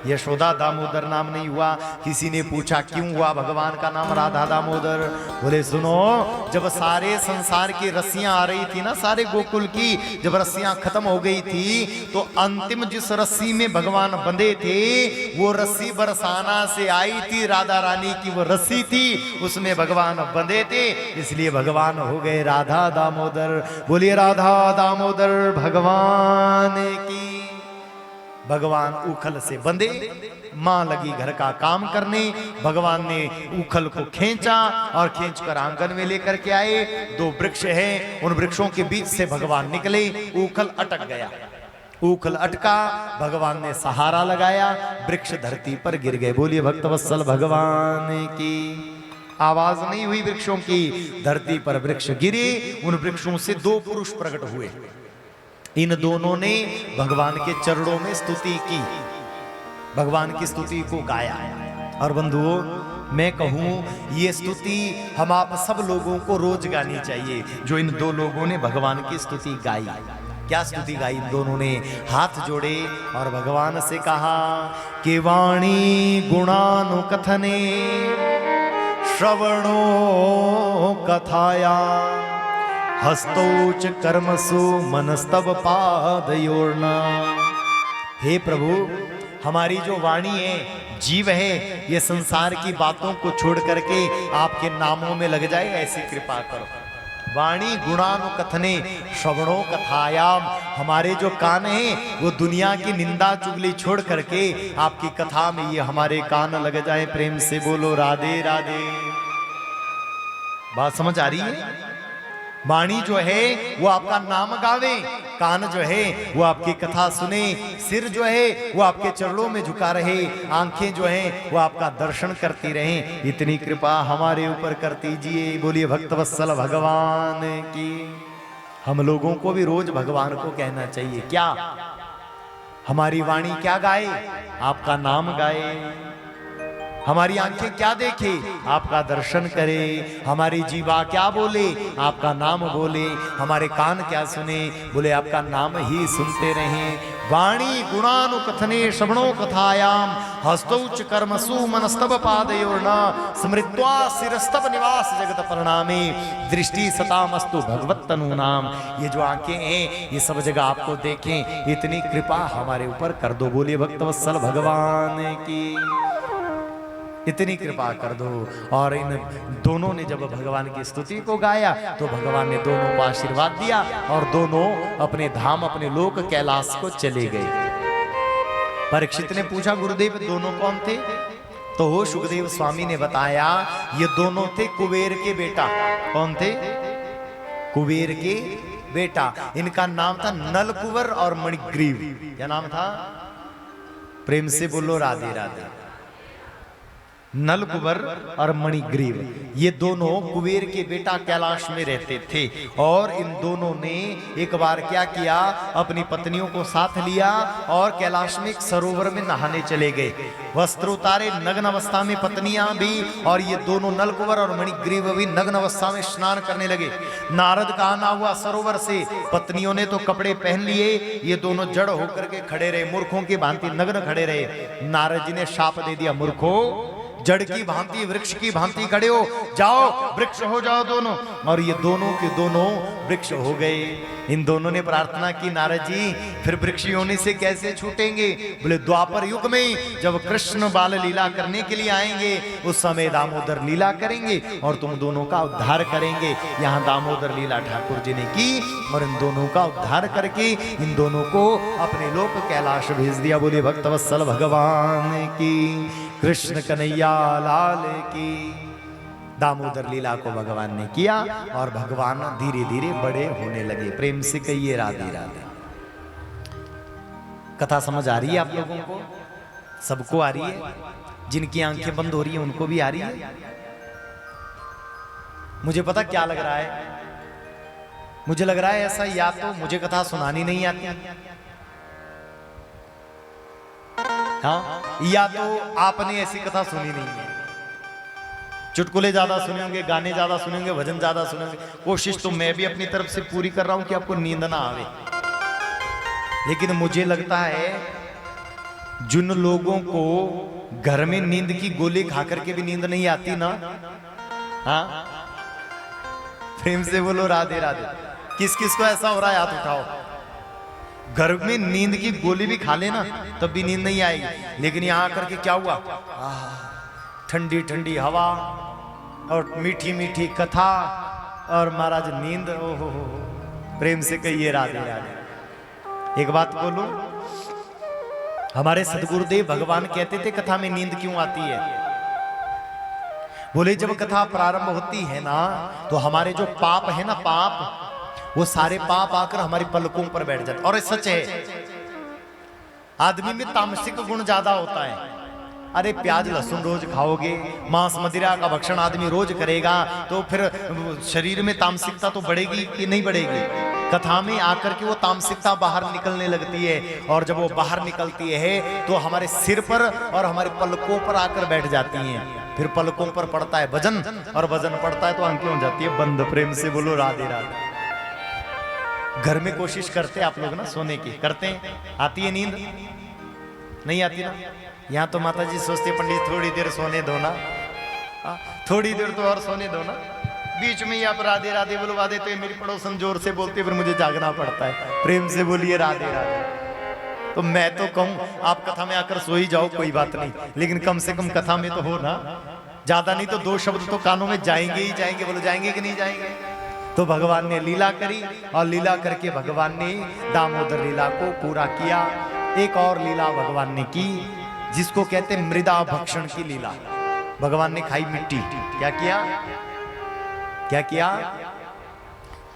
यशोदा दामोदर नाम नहीं हुआ। किसी ने पूछा क्यों हुआ भगवान का नाम राधा दामोदर? बोले सुनो, जब सारे संसार की रस्सियां आ रही थी ना, सारे गोकुल की जब रस्सियां खत्म हो गई थी, तो अंतिम जिस रस्सी में भगवान बंधे थे वो रस्सी बरसाना से आई थी, राधा रानी की वो रस्सी थी, उसमें भगवान बंधे थे, इसलिए भगवान हो गए राधा दामोदर। बोलिए राधा दामोदर भगवान की। भगवान उखल से बंधे, मां लगी घर का काम करने, भगवान ने उखल को खींचा और खींचकर आंगन में लेकर के आए। दो वृक्ष हैं, उन वृक्षों के बीच से भगवान निकले, उखल अटक गया। उखल अटका, भगवान ने सहारा लगाया, वृक्ष धरती पर गिर गए। बोलिए भक्तवत्सल भगवान की। आवाज नहीं हुई वृक्षों की, धरती पर वृक्ष गिरे। उन वृक्षों से दो पुरुष प्रकट हुए, इन दोनों ने भगवान के चरणों में स्तुति की, भगवान की स्तुति को गाया। और बंधुओं, मैं कहूं ये स्तुति हम आप सब लोगों को रोज गानी चाहिए, जो इन दो लोगों ने भगवान की स्तुति गाई। क्या स्तुति गाई? इन दोनों ने हाथ जोड़े और भगवान से कहा कि वाणी गुणानुकथने श्रवणो कथाया हस्तौच कर्मसु मनस्तव पादयोर्ना। हे प्रभु, हमारी जो वाणी है, जीव है, ये संसार की बातों को छोड़ करके आपके नामों में लग जाए, ऐसी कृपा करो। वाणी गुणानुकथने श्रवणो कथायाम, हमारे जो कान हैं वो दुनिया की निंदा चुगली छोड़ करके आपकी कथा में ये हमारे कान लग जाए। प्रेम से बोलो राधे राधे। बात समझ आ रही है? वाणी जो है वो आपका नाम गावे, कान जो है वो आपकी कथा सुने, सिर जो है वो आपके चरणों में झुका रहे, आंखें जो हैं वो आपका दर्शन करती रहें। इतनी कृपा हमारे ऊपर कर दीजिए। बोलिए भक्तवत्सल भगवान की। हम लोगों को भी रोज भगवान को कहना चाहिए। क्या? हमारी वाणी क्या गाए? आपका नाम गाए। हमारी आंखें क्या देखे? आपका दर्शन करे। हमारी जीवा क्या बोले? आपका नाम बोले। हमारे कान क्या सुने? बोले आपका नाम ही सुनते रहें। वाणी गुणानुकथने श्रवणो कथायाम हस्तौच कर्मसु मनस्तव पादयोर्न स्मृत्वा शिरस्तव निवास जगत परिणामे दृष्टि सतामस्तु भगवत तनूनाम। ये जो आंखें हैं ये सब जगह आपको देखें, इतनी कृपा हमारे ऊपर कर दो। बोलिए भक्तवत्सल भगवान की। इतनी कृपा कर दो। और इन दोनों ने जब भगवान की स्तुति को गाया तो भगवान ने दोनों को आशीर्वाद दिया और दोनों अपने धाम, अपने लोक कैलाश को चले गए। परीक्षित ने पूछा गुरुदेव दोनों कौन थे? तो सुखदेव स्वामी ने बताया ये दोनों थे कुबेर के बेटा। कौन थे? कुबेर के बेटा। इनका नाम था नलकुवर और मणिग्रीव। क्या नाम था? प्रेम से बोलो राधे राधे। नलकुबर और मणिग्रीव, ये दोनों कुबेर के बेटा कैलाश में रहते थे। और इन दोनों ने एक बार क्या किया, अपनी पत्नियों को साथ लिया और कैलाश में एक सरोवर में नहाने चले गए। वस्त्र उतारे, नग्न अवस्था में पत्नियां भी और ये दोनों नलकुबर और मणिग्रीव भी नग्न अवस्था में स्नान करने लगे। नारद का आना हुआ सरोवर से, पत्नियों ने तो कपड़े पहन लिए, ये दोनों जड़ होकर के खड़े रहे, मूर्खों की भांति नग्न खड़े रहे। नारद जी ने शाप दे दिया, मूर्खो, जड़ की भांति वृक्ष की भांति खड़े हो जाओ, वृक्ष हो जाओ दोनों। और ये दोनों के दोनों वृक्ष हो गए। इन दोनों ने प्रार्थना की, नारद जी फिर वृक्ष होने से कैसे छूटेंगे? बोले द्वापर युग में जब कृष्ण बाल लीला करने के लिए आएंगे, उस समय दामोदर लीला करेंगे और तुम दोनों का उद्धार करेंगे। यहाँ दामोदर लीला ठाकुर जी ने की और इन दोनों का उद्धार करके इन दोनों को अपने लोक कैलाश भेज दिया। बोले भक्तवत्सल भगवान की, कृष्ण कन्हैया लाल की। दामोदर लीला को भगवान ने किया और भगवान धीरे धीरे बड़े होने लगे। प्रेम से कहिए राधे राधे। कथा समझ आ रही है आप लोगों को? सबको आ रही है? जिनकी आंखें बंद हो रही है उनको भी आ रही है? मुझे पता क्या लग रहा है, मुझे लग रहा है ऐसा, या तो मुझे कथा सुनानी नहीं आती, हाँ, या तो आपने ऐसी कथा सुनी नहीं है। चुटकुले ज्यादा सुने होंगे, गाने ज्यादा सुने होंगे, भजन ज्यादा सुने होंगे। कोशिश तो मैं भी अपनी तरफ से पूरी कर रहा हूं कि आपको नींद ना आवे, लेकिन मुझे लगता है जिन लोगों को घर में नींद की गोली खा करके भी नींद नहीं आती ना, हाँ, प्रेम से बोलो राधे राधे। किस किस को ऐसा हो रहा है हाथ उठाओ। घर में नींद की गोली भी खा लेना तब भी नींद नहीं आएगी, लेकिन यहां आकर के क्या हुआ, ठंडी ठंडी हवा और मीठी मीठी कथा और महाराज नींद। ओहो, प्रेम से कहिए राधे राधे। एक बात बोलूं, हमारे सदगुरुदेव भगवान कहते थे कथा में नींद क्यों आती है? बोले जब कथा प्रारंभ होती है ना, तो हमारे जो पाप है ना, पाप, वो सारे पाप आकर हमारी पलकों पर बैठ जाते। और सच है, आदमी में तामसिक गुण ज्यादा होता है। अरे प्याज लहसुन रोज खाओगे, मांस मदिरा का भक्षण आदमी रोज करेगा, तो फिर शरीर में तामसिकता तो बढ़ेगी कि नहीं बढ़ेगी? कथा में आकर के वो तामसिकता बाहर निकलने लगती है, और जब वो बाहर निकलती है तो हमारे सिर पर और हमारे पलकों पर आकर बैठ जाती हैं। फिर पलकों पर पड़ता है वजन, और वजन पड़ता है तो आंखें हो जाती है बंद। प्रेम से बोलो राधे राधे। घर में कोशिश करते आप लोग ना सोने की, करते हैं? आती है नींद? नहीं आती ना? यहाँ तो माता जी सोचते पंडित थोड़ी देर सोने दो ना, थोड़ी देर तो और सोने दो ना। बीच में ही आप राधे राधे बुलवा देते हैं। मेरी पड़ोसन जोर से बोलते फिर मुझे जागना पड़ता है। प्रेम से बोलिए राधे राधे। तो मैं तो कहूँ आप कथा में आकर सो ही जाओ, कोई बात नहीं, लेकिन कम से कम कथा में तो हो ना। ज्यादा नहीं तो दो शब्द तो कानों में जाएंगे ही जाएंगे। बोलो जाएंगे कि नहीं जाएंगे? तो भगवान ने लीला करी और लीला करके भगवान ने दामोदर लीला को पूरा किया। एक और लीला भगवान ने की जिसको कहते मृदा भक्षण की लीला। भगवान ने खाई मिट्टी। क्या किया? क्या किया?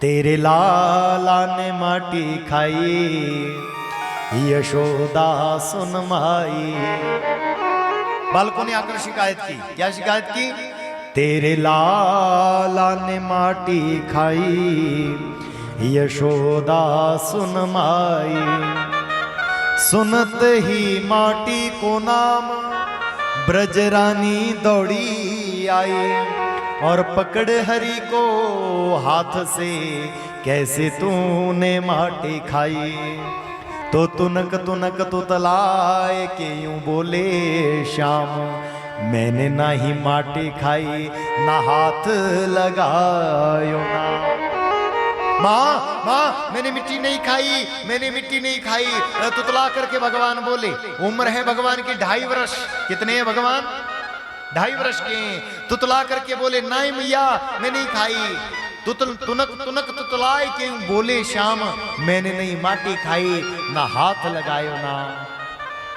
तेरे लाला ने माटी खाई, यशोदा सुन माई। बालकों ने आकर शिकायत की। क्या शिकायत की? तेरे लाला ने माटी खाई, यशोदा सुन माई। सुनत ही माटी को नाम ब्रजरानी दौड़ी आई, और पकड़ हरि को हाथ से कैसे तूने माटी खाई। तो तुनक तुनक तुतलाए के यूं बोले श्याम, मैंने ना ही माटी खाई ना हाथ लगायो ना। माँ माँ मैंने मिट्टी नहीं खाई, मैंने मिट्टी नहीं खाई। तुतला करके भगवान बोले। उम्र है भगवान की 2.5 वर्ष। कितने हैं भगवान? 2.5 वर्ष के। तुतला करके बोले नहीं मैया मैं नहीं खाई। तुनक तुनक तुतलाए के बोले श्याम, मैंने नहीं माटी खाई ना हाथ लगायो ना।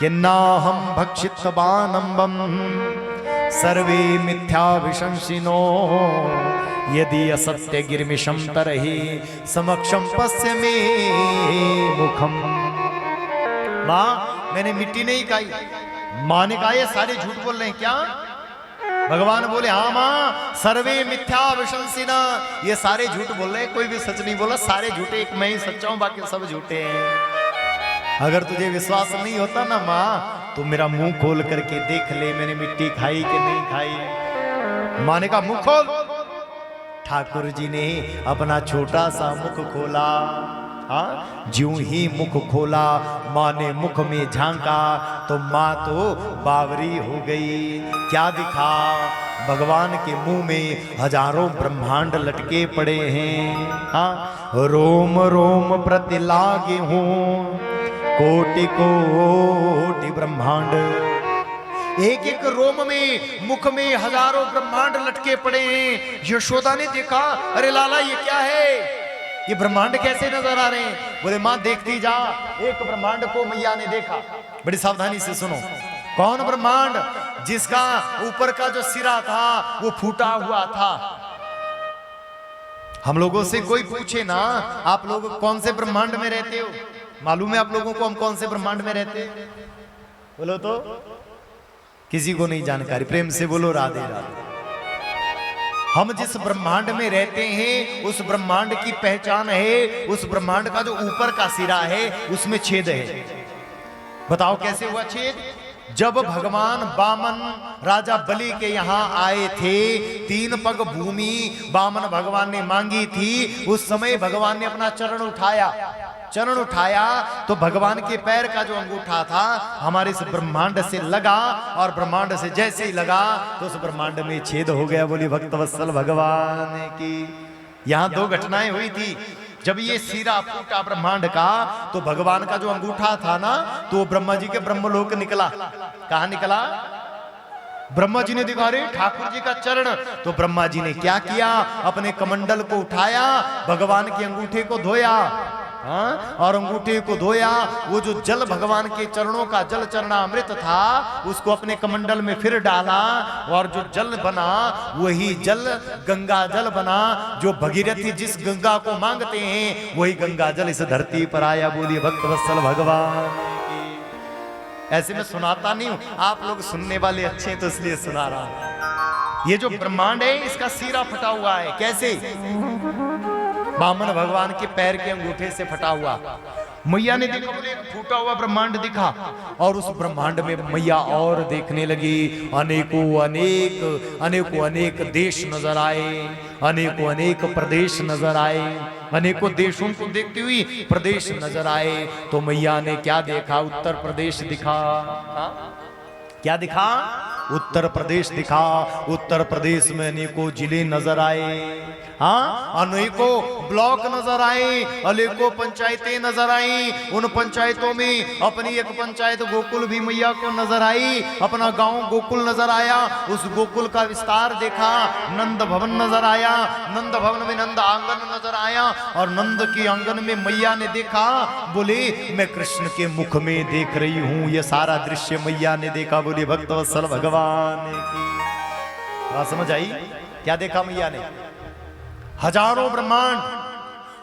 कि ना हम भक्षित बानम्बम सर्वे मिथ्या विशंसिनो, यदि असत्य गिरमिशम तरहि समक्षम पश्य में मुखम। माँ मैंने मिट्टी नहीं खाई। माँ ने कहा ये सारे झूठ बोल रहे हैं क्या? भगवान बोले हाँ माँ, सर्वे मिथ्या विशंसिना, ये सारे झूठ बोल रहे हैं, कोई भी सच नहीं बोला, सारे झूठे, एक मैं ही सच्चा हूं, बाकी सब झूठे हैं। अगर तुझे विश्वास नहीं होता ना माँ, तो मेरा मुंह खोल करके देख ले, मैंने मिट्टी खाई कि नहीं खाई। माँ ने कहा मुंह खोल। ठाकुर जी ने अपना छोटा सा मुख खोला। हाँ, ज्यों ही मुख खोला, माँ ने मुख में झांका तो माँ तो बावरी हो गई। क्या दिखा? भगवान के मुंह में हजारों ब्रह्मांड लटके पड़े हैं। हाँ, रोम रोम प्रति लागे हों कोटि कोटि ब्रह्मांड। एक एक रोम में, मुख में हजारों ब्रह्मांड लटके पड़े हैं। यशोदा ने देखा, अरे लाला ये क्या है, ये ब्रह्मांड कैसे नजर आ रहे हैं? बोले मां देखती जा। एक ब्रह्मांड को मैया ने देखा, बड़ी सावधानी से सुनो। कौन ब्रह्मांड? जिसका ऊपर का जो सिरा था वो फूटा हुआ था। हम लोगों से कोई पूछे ना, आप लोग कौन से ब्रह्मांड में रहते हो? मालूम है आप लोगों को हम कौन से ब्रह्मांड में रहते हैं? बोलो तो। किसी को नहीं जानकारी, प्रेम से बोलो राधे राधे। हम जिस ब्रह्मांड में रहते हैं उस ब्रह्मांड की पहचान है, उस ब्रह्मांड का जो ऊपर का सिरा है उसमें छेद है। बताओ कैसे हुआ छेद? जब भगवान वामन राजा बलि के यहाँ आए थे, 3 पग भूमि वामन भगवान ने मांगी थी। उस समय भगवान ने अपना चरण उठाया, चरण उठाया तो भगवान के पैर का जो अंगूठा था हमारे इस ब्रह्मांड से लगा, और ब्रह्मांड से जैसे ही लगा तो उस ब्रह्मांड में छेद हो गया। बोली भक्तवत्सल भगवान की। यहाँ 2 घटनाएं हुई थी। जब ये सिरा फूटा ब्रह्मांड का, तो भगवान का जो अंगूठा था ना, तो ब्रह्मा जी के ब्रह्मलोक निकला। कहा निकला? ब्रह्मा जी ने देखा रे ठाकुर जी का चरण, तो ब्रह्मा जी ने क्या किया? अपने कमंडल को उठाया, भगवान के अंगूठे को धोया। हाँ? और अंगूठे को धोया, वो जो जल भगवान के चरणों का जल चरणामृत था उसको अपने कमंडल में फिर डाला, और जो जल बना वही जल गंगा जल बना। जो भगीरथी जिस गंगा को मांगते हैं वही गंगा जल इस धरती पर आया। बोलिए भक्तवत्सल भगवान की। ऐसे में सुनाता नहीं हूं, आप लोग सुनने वाले अच्छे हैं तो इसलिए सुना रहा हूं। ये जो ब्रह्मांड है इसका सिरा फटा हुआ है। कैसे? वामन भगवान के पैर के अंगूठे से फटा हुआ। मैया ने देखा, बोले एक फूटा हुआ ब्रह्मांड दिखा, और उस ब्रह्मांड में मैया और देखने लगी। अनेकों अनेक देश नजर आए, अनेकों अनेक प्रदेश नजर आए, अनेकों देशों को देखती हुई प्रदेश नजर आए। तो मैया ने क्या देखा? उत्तर प्रदेश दिखा। क्या दिखा? उत्तर प्रदेश दिखा। उत्तर प्रदेश में अनेकों जिले नजर आए। हाँ, अनेकों ब्लॉक नजर आए, अनेकों पंचायतें नजर आई। उन पंचायतों में अपनी एक पंचायत गोकुल भी मैया को नजर आई। अपना गांव गोकुल नजर आया। उस गोकुल का विस्तार देखा। नंद भवन नजर आया। नंद भवन में नंद आंगन नजर आया, और नंद के आंगन में मैया ने देखा। बोले मैं कृष्ण के मुख में देख रही हूं। ये सारा दृश्य मैया ने देखा। बोले भक्तवत्सल भगवान की। बात समझ आई? क्या देखा मैया ने? हजारों ब्रह्मांड,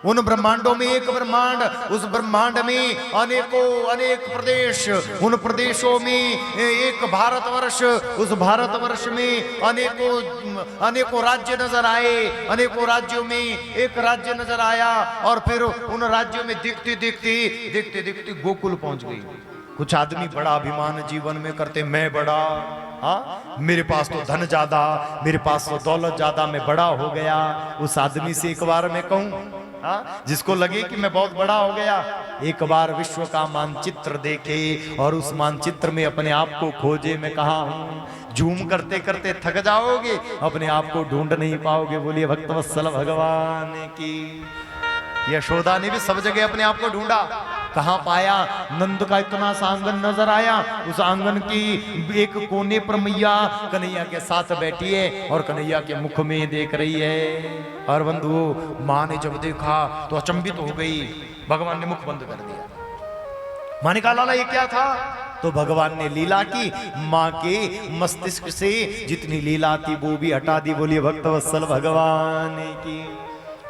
उन ब्रह्मांडों में एक ब्रह्मांड, उस ब्रह्मांड में अनेकों अनेक प्रदेश, उन प्रदेशों में एक भारतवर्ष, उस भारतवर्ष में अनेकों राज्य नजर आए। अनेकों राज्यों में एक राज्य नजर आया, और फिर उन राज्यों में देखते देखते गोकुल पहुंच गई। कुछ आदमी बड़ा अभिमान जीवन में करते, मैं बड़ा, हाँ मेरे पास तो धन ज्यादा, मेरे पास तो दौलत ज्यादा, मैं बड़ा हो गया। उस आदमी से एक बार मैं कहूं, हाँ जिसको लगे कि मैं बहुत बड़ा हो गया, एक बार विश्व का मानचित्र देखे और उस मानचित्र में अपने आप को खोजे। मैं कहा हूं, जूम करते करते थक जाओगे, अपने आप को ढूंढ नहीं पाओगे। बोलिए भक्तवत्सल भगवान की। यशोदा ने भी सब जगह अपने आप को ढूंढा, कहां पाया? नंद का इतना सा आंगन नजर आया। उस आंगन की एक कोने पर मैया कन्हैया के साथ बैठी है और कन्हैया के मुख में देख रही है। और बंधु, मां ने जब देखा तो अचंभित हो गई। भगवान ने मुख बंद कर दिया। मां ने कहा लाला ये क्या था? तो भगवान ने लीला की, मां के मस्तिष्क से जितनी लीला थी वो भी हटा दी। बोलिए भक्तवत्सल भगवान की।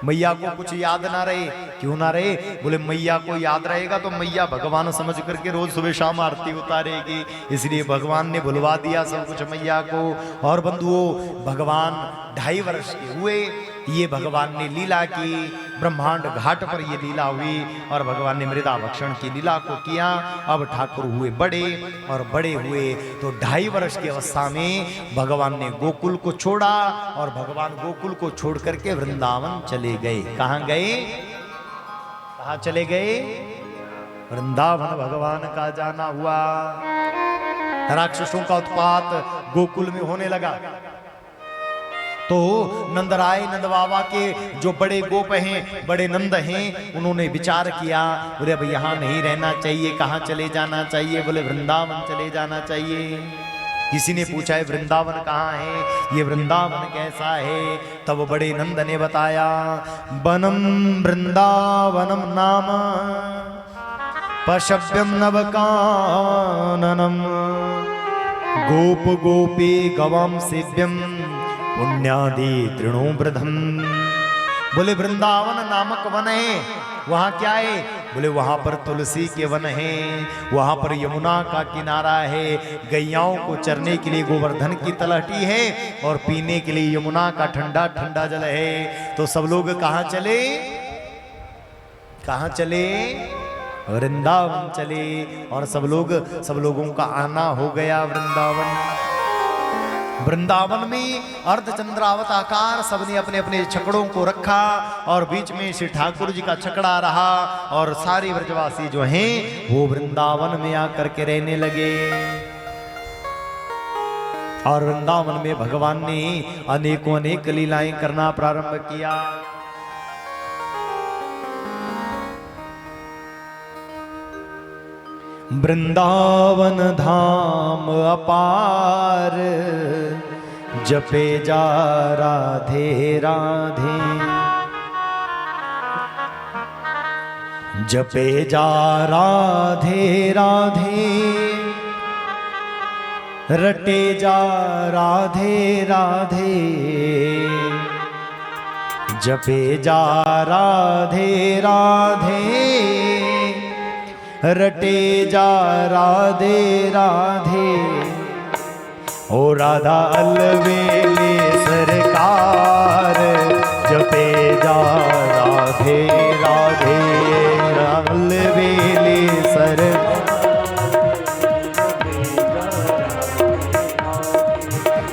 मैया को कुछ याद ना रहे। क्यों ना रहे? बोले मैया को याद रहेगा तो मैया भगवान समझ करके रोज सुबह शाम आरती उतारेगी, इसलिए भगवान ने भुलवा दिया सब कुछ मैया को। और बंधुओं, भगवान 2.5 वर्ष के हुए, ये भगवान ने लीला की, ब्रह्मांड घाट पर ये लीला हुई और भगवान ने मृदा भक्षण की लीला को किया। अब ठाकुर हुए बड़े, और बड़े हुए तो 2.5 वर्ष की अवस्था में भगवान ने गोकुल को छोड़ा, और भगवान गोकुल को छोड़ करके वृंदावन चले गए। कहाँ गए? कहाँ चले गए? वृंदावन भगवान का जाना हुआ। राक्षसों का उत्पात गोकुल में होने लगा, तो नंदराय नंद बाबा के जो बड़े गोप हैं, बड़े नंद हैं, उन्होंने विचार किया, बोले अब यहाँ नहीं रहना चाहिए, कहाँ चले जाना चाहिए? बोले वृंदावन चले जाना चाहिए। किसी ने पूछा है वृंदावन कहाँ है, ये वृंदावन कैसा है? तब बड़े नंद ने बताया, वनम वृंदावनम नाम पशव्यम नवकाननम गोप गोपी गवाम सेव्यम पुण्यादि तृणो वृद्धम। बोले वृंदावन नामक वन है, वहां क्या है? बोले वहां पर तुलसी के वन है, वहां पर यमुना का किनारा है, गैयाओं को चरने के लिए गोवर्धन की तलहटी है, और पीने के लिए यमुना का ठंडा ठंडा जल है। तो सब लोग कहाँ चले? कहाँ चले? वृंदावन चले। और सब लोगों का आना हो गया वृंदावन। वृंदावन में अर्धचंद्रावत आकार सबने अपने अपने छकड़ों को रखा, और बीच में श्री ठाकुर जी का छकड़ा रहा, और सारे ब्रजवासी जो हैं वो वृंदावन में आकर के रहने लगे। और वृंदावन में भगवान ने अनेकों अनेक लीलाएं करना प्रारंभ किया। वृंदावन धाम अपार, जपे जा राधे राधे, जपे जा राधे राधे, रटे जा राधे राधे, जपे जा राधे राधे, रटे जा राधे राधे। ओ राधा अलवेले सरकार, जपे जा राधे राधे, अलवेले सर।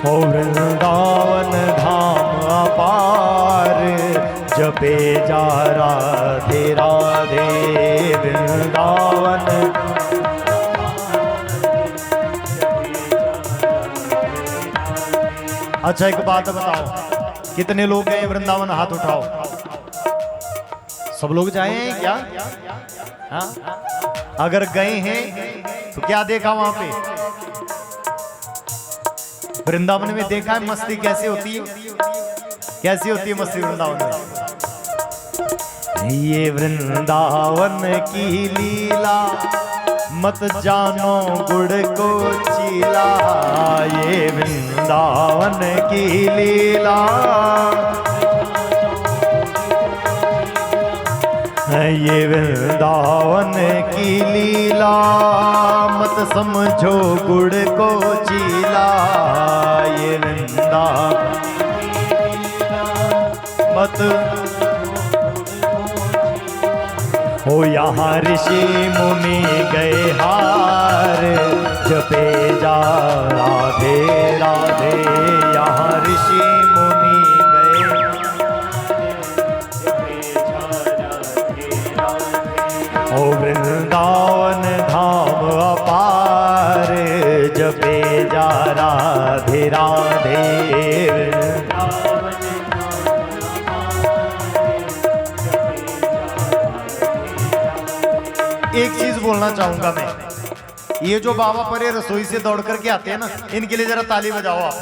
ओ वृंदावन धाम अपार, जपे जा राधे राधे, वृंदावन। अच्छा एक बात बताओ, कितने लोग गए वृंदावन? हाथ उठाओ। सब लोग जाए हैं क्या? हाँ? अगर गए हैं तो क्या देखा वहां पे? वृंदावन में देखा है मस्ती कैसे होती है? कैसी होती है मस्ती वृंदावन में? ये वृंदावन की लीला मत जानो गुड़ को चीला, ये वृंदावन की लीला, ये वृंदावन की लीला, मत समझो गुड़ को चीला, ये वृंदावन मत। हो यहाँ ऋषि मुनि गए हार, जपे जा राधे राधे, यहाँ ऋषि मुनि गए, ओ वृंदावन धाम अपार, जपे जा राधे राधे। एक चीज बोलना चाहूंगा मैं, ये जो बाबा परे रसोई से दौड़ करके आते हैं ना, इनके लिए जरा ताली बजाओ आप।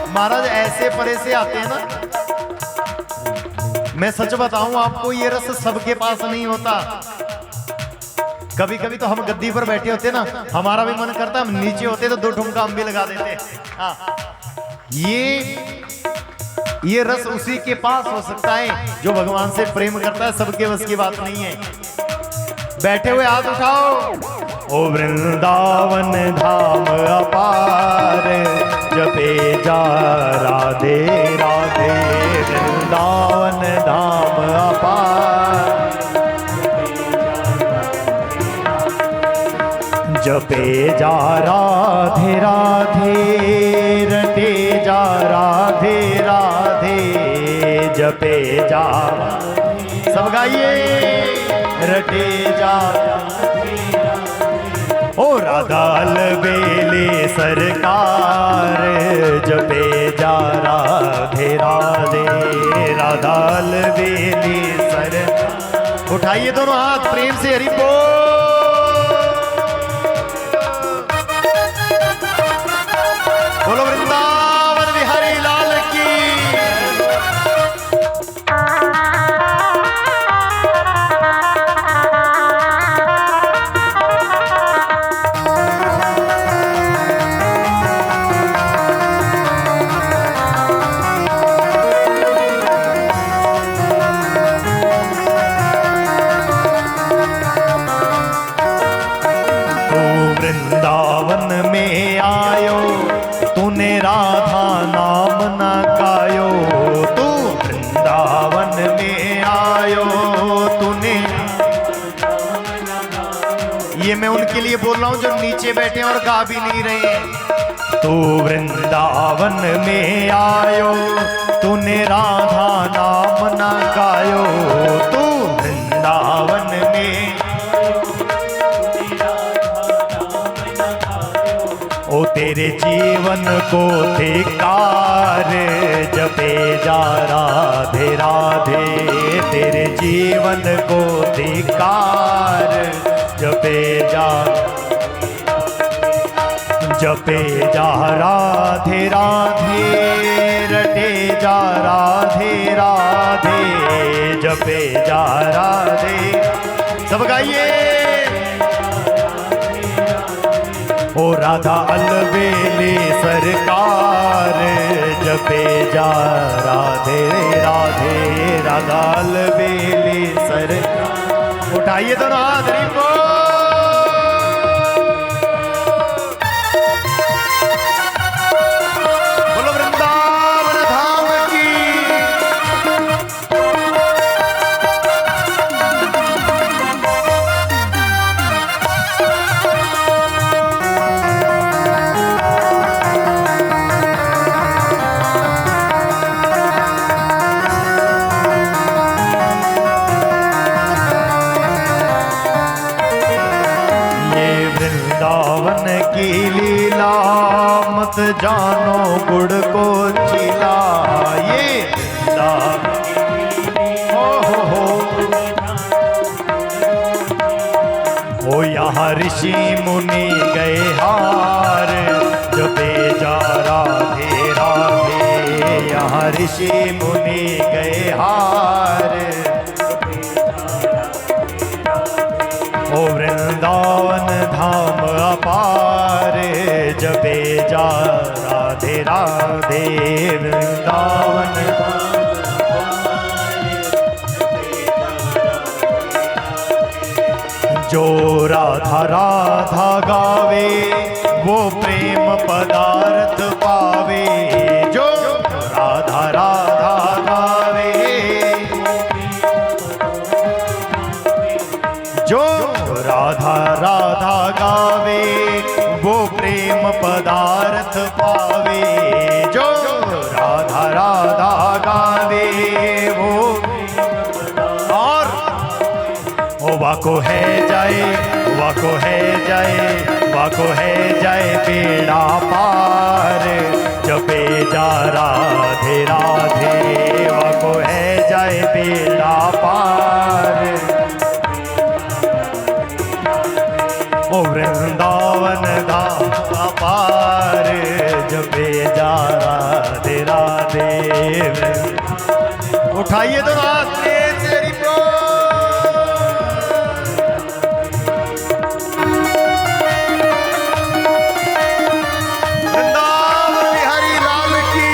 महाराज ऐसे परे से आते हैं ना, मैं सच बताऊं आपको, ये रस सबके पास नहीं होता। कभी कभी तो हम गद्दी पर बैठे होते ना, हमारा भी मन करता, हम नीचे होते तो 2 ठुमका हम भी लगा देते। हाँ, ये ये रस उसी के पास हो सकता है जो भगवान से प्रेम करता है, सबके बस की बात नहीं है। बैठे हुए हाथ उठाओ। ओ वृंदावन धाम अपार, जपे जा राधे राधे। वृंदावन धाम अपार, जपे जा राधे राधे। रटे जा राधे राधे, जपे जा। सब गाइए। रटे जा ओ राधा अलबेले सरकार, जपे जा राधे राधे। राधा अलबेले सर। उठाइए दोनों हाथ प्रेम से हरि बोल। बोलो वृंदावन बिहारी लाल की। वृंदावन में आयो, तूने राधा नाम न गायो। तू वृंदावन में आयो, तूने। ये मैं उनके लिए बोल रहा हूं जो नीचे बैठे और गा भी नहीं रहे हैं। तू वृंदावन में आयो, तूने राधा नाम न गायो। तू वृंदावन में ओ तेरे जीवन को धिक्कार, जपे जा राधे राधे। तेरे जीवन को धिक्कार, जपे जा। जपे जा राधे राधे। रटे जा राधे राधे, जपे जा राधे। सब गाइए। ओ राधा अलबेले सरकार, जपे जा राधे राधे। राधा अलबेले सरकार। उठाइए दोनों हाथ हरि बोल। बोलो वृंदावन धाम की। वृंदावन की लीला मत जानो गुड़ को चिला। ये हो यहाँ ऋषि मुनि गए हार, जपे जा राधे राधे। यहाँ ऋषि मुनि गए हार। ओ वृंदावन धाम अपार, जपे जा राधे राधे। वृंदावन जो राधा राधा गावे, वो प्रेम पदार्थ पावे। जो राधा राधा गावे, जो राधा राधा गावे, वो प्रेम पदार्थ पावे। जो राधा राधा गावे, वो। और वाको है जाए, वाको है जाए, वाको है जाए बेड़ा पार, जपे जा राधे राधे। वाको है जाए बेड़ा पार। ओ वृंदावन धाम पार, जपे जा राधे राधे। उठाइए तो हाथ तेरी वृंदावन बिहारी लाल की।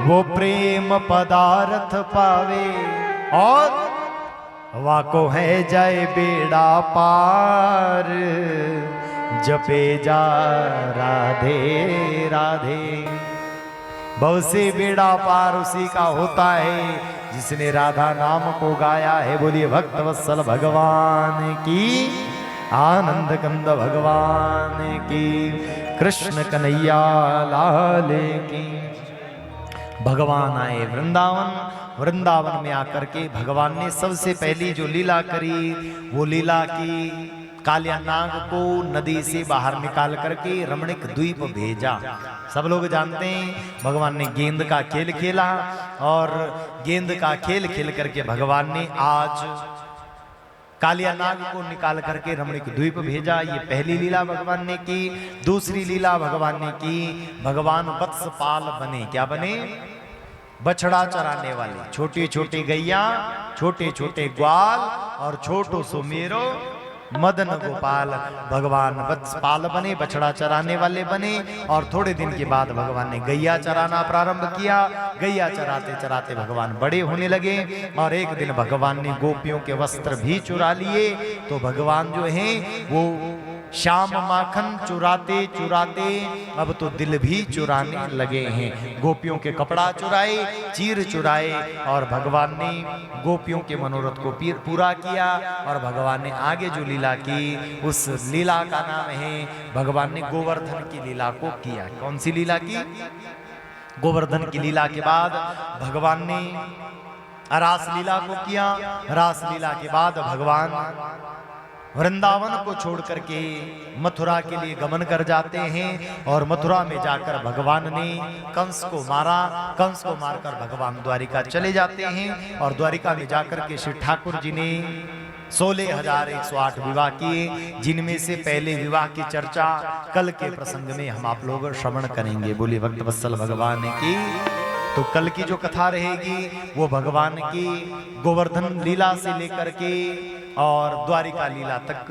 वो प्रेम पदार्थ पावे और वाको है जाए बेड़ा पार, जपे जा राधे राधे। बहु से बेड़ा पार उसी का होता है जिसने राधा नाम को गाया है। बोलिए भक्त वत्सल भगवान की, आनंद कंद भगवान की, कृष्ण कन्हैया लाल की। भगवान आए वृंदावन, वृंदावन में आकर के भगवान ने सबसे पहली जो लीला करी वो लीला की कालिया नाग को नदी से बाहर निकाल करके रमणीक द्वीप भेजा। सब लोग जानते हैं भगवान ने गेंद का खेल खेला और गेंद का खेल खेल करके भगवान ने आज कालिया नाग को निकाल करके रमणीक द्वीप भेजा। ये पहली लीला भगवान ने की। दूसरी लीला भगवान ने की, भगवान वत्सपाल बने। क्या बने? बछड़ा चराने वाले। छोटी छोटी गैया, छोटे छोटे ग्वाल और छोटो सुमेरो मदन गोपाल भगवान वत्सपाल बने, बछड़ा चराने वाले बने। और थोड़े दिन के बाद भगवान ने गैया चराना प्रारंभ किया। गैया चराते चराते भगवान बड़े होने लगे और एक दिन भगवान ने गोपियों के वस्त्र भी चुरा लिए। तो भगवान जो हैं वो श्याम माखन चुराते चुराते अब तो दिल भी चुराने लगे हैं। गोपियों के कपड़ा चुराए, चीर चुराए और भगवान ने गोपियों के मनोरथ को पूरा किया। और भगवान ने आगे जो लीला की उस लीला का नाम है, भगवान ने गोवर्धन की लीला को किया। कौन सी लीला की? गोवर्धन की लीला के बाद भगवान ने रास लीला को किया। रास लीला के बाद भगवान वृंदावन को छोड़ करके मथुरा के लिए गमन कर जाते हैं और मथुरा में जाकर भगवान ने कंस को मारा। कंस को मारकर भगवान द्वारिका चले जाते हैं और द्वारिका में जाकर के श्री ठाकुर जी ने 16,108 विवाह किए, जिनमें से पहले विवाह की चर्चा कल के प्रसंग में हम आप लोग श्रवण करेंगे। बोलिए भक्त वत्सल भगवान की। तो कल की जो कथा रहेगी वो भगवान की गोवर्धन लीला से लेकर के और द्वारिका लीला तक,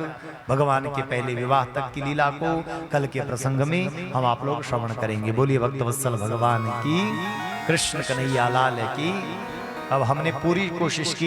भगवान के पहले विवाह तक की लीला को कल के प्रसंग में हम आप लोग श्रवण करेंगे। बोलिए भक्त वत्सल भगवान की, कृष्ण कन्हैया लाल की। अब हमने पूरी कोशिश की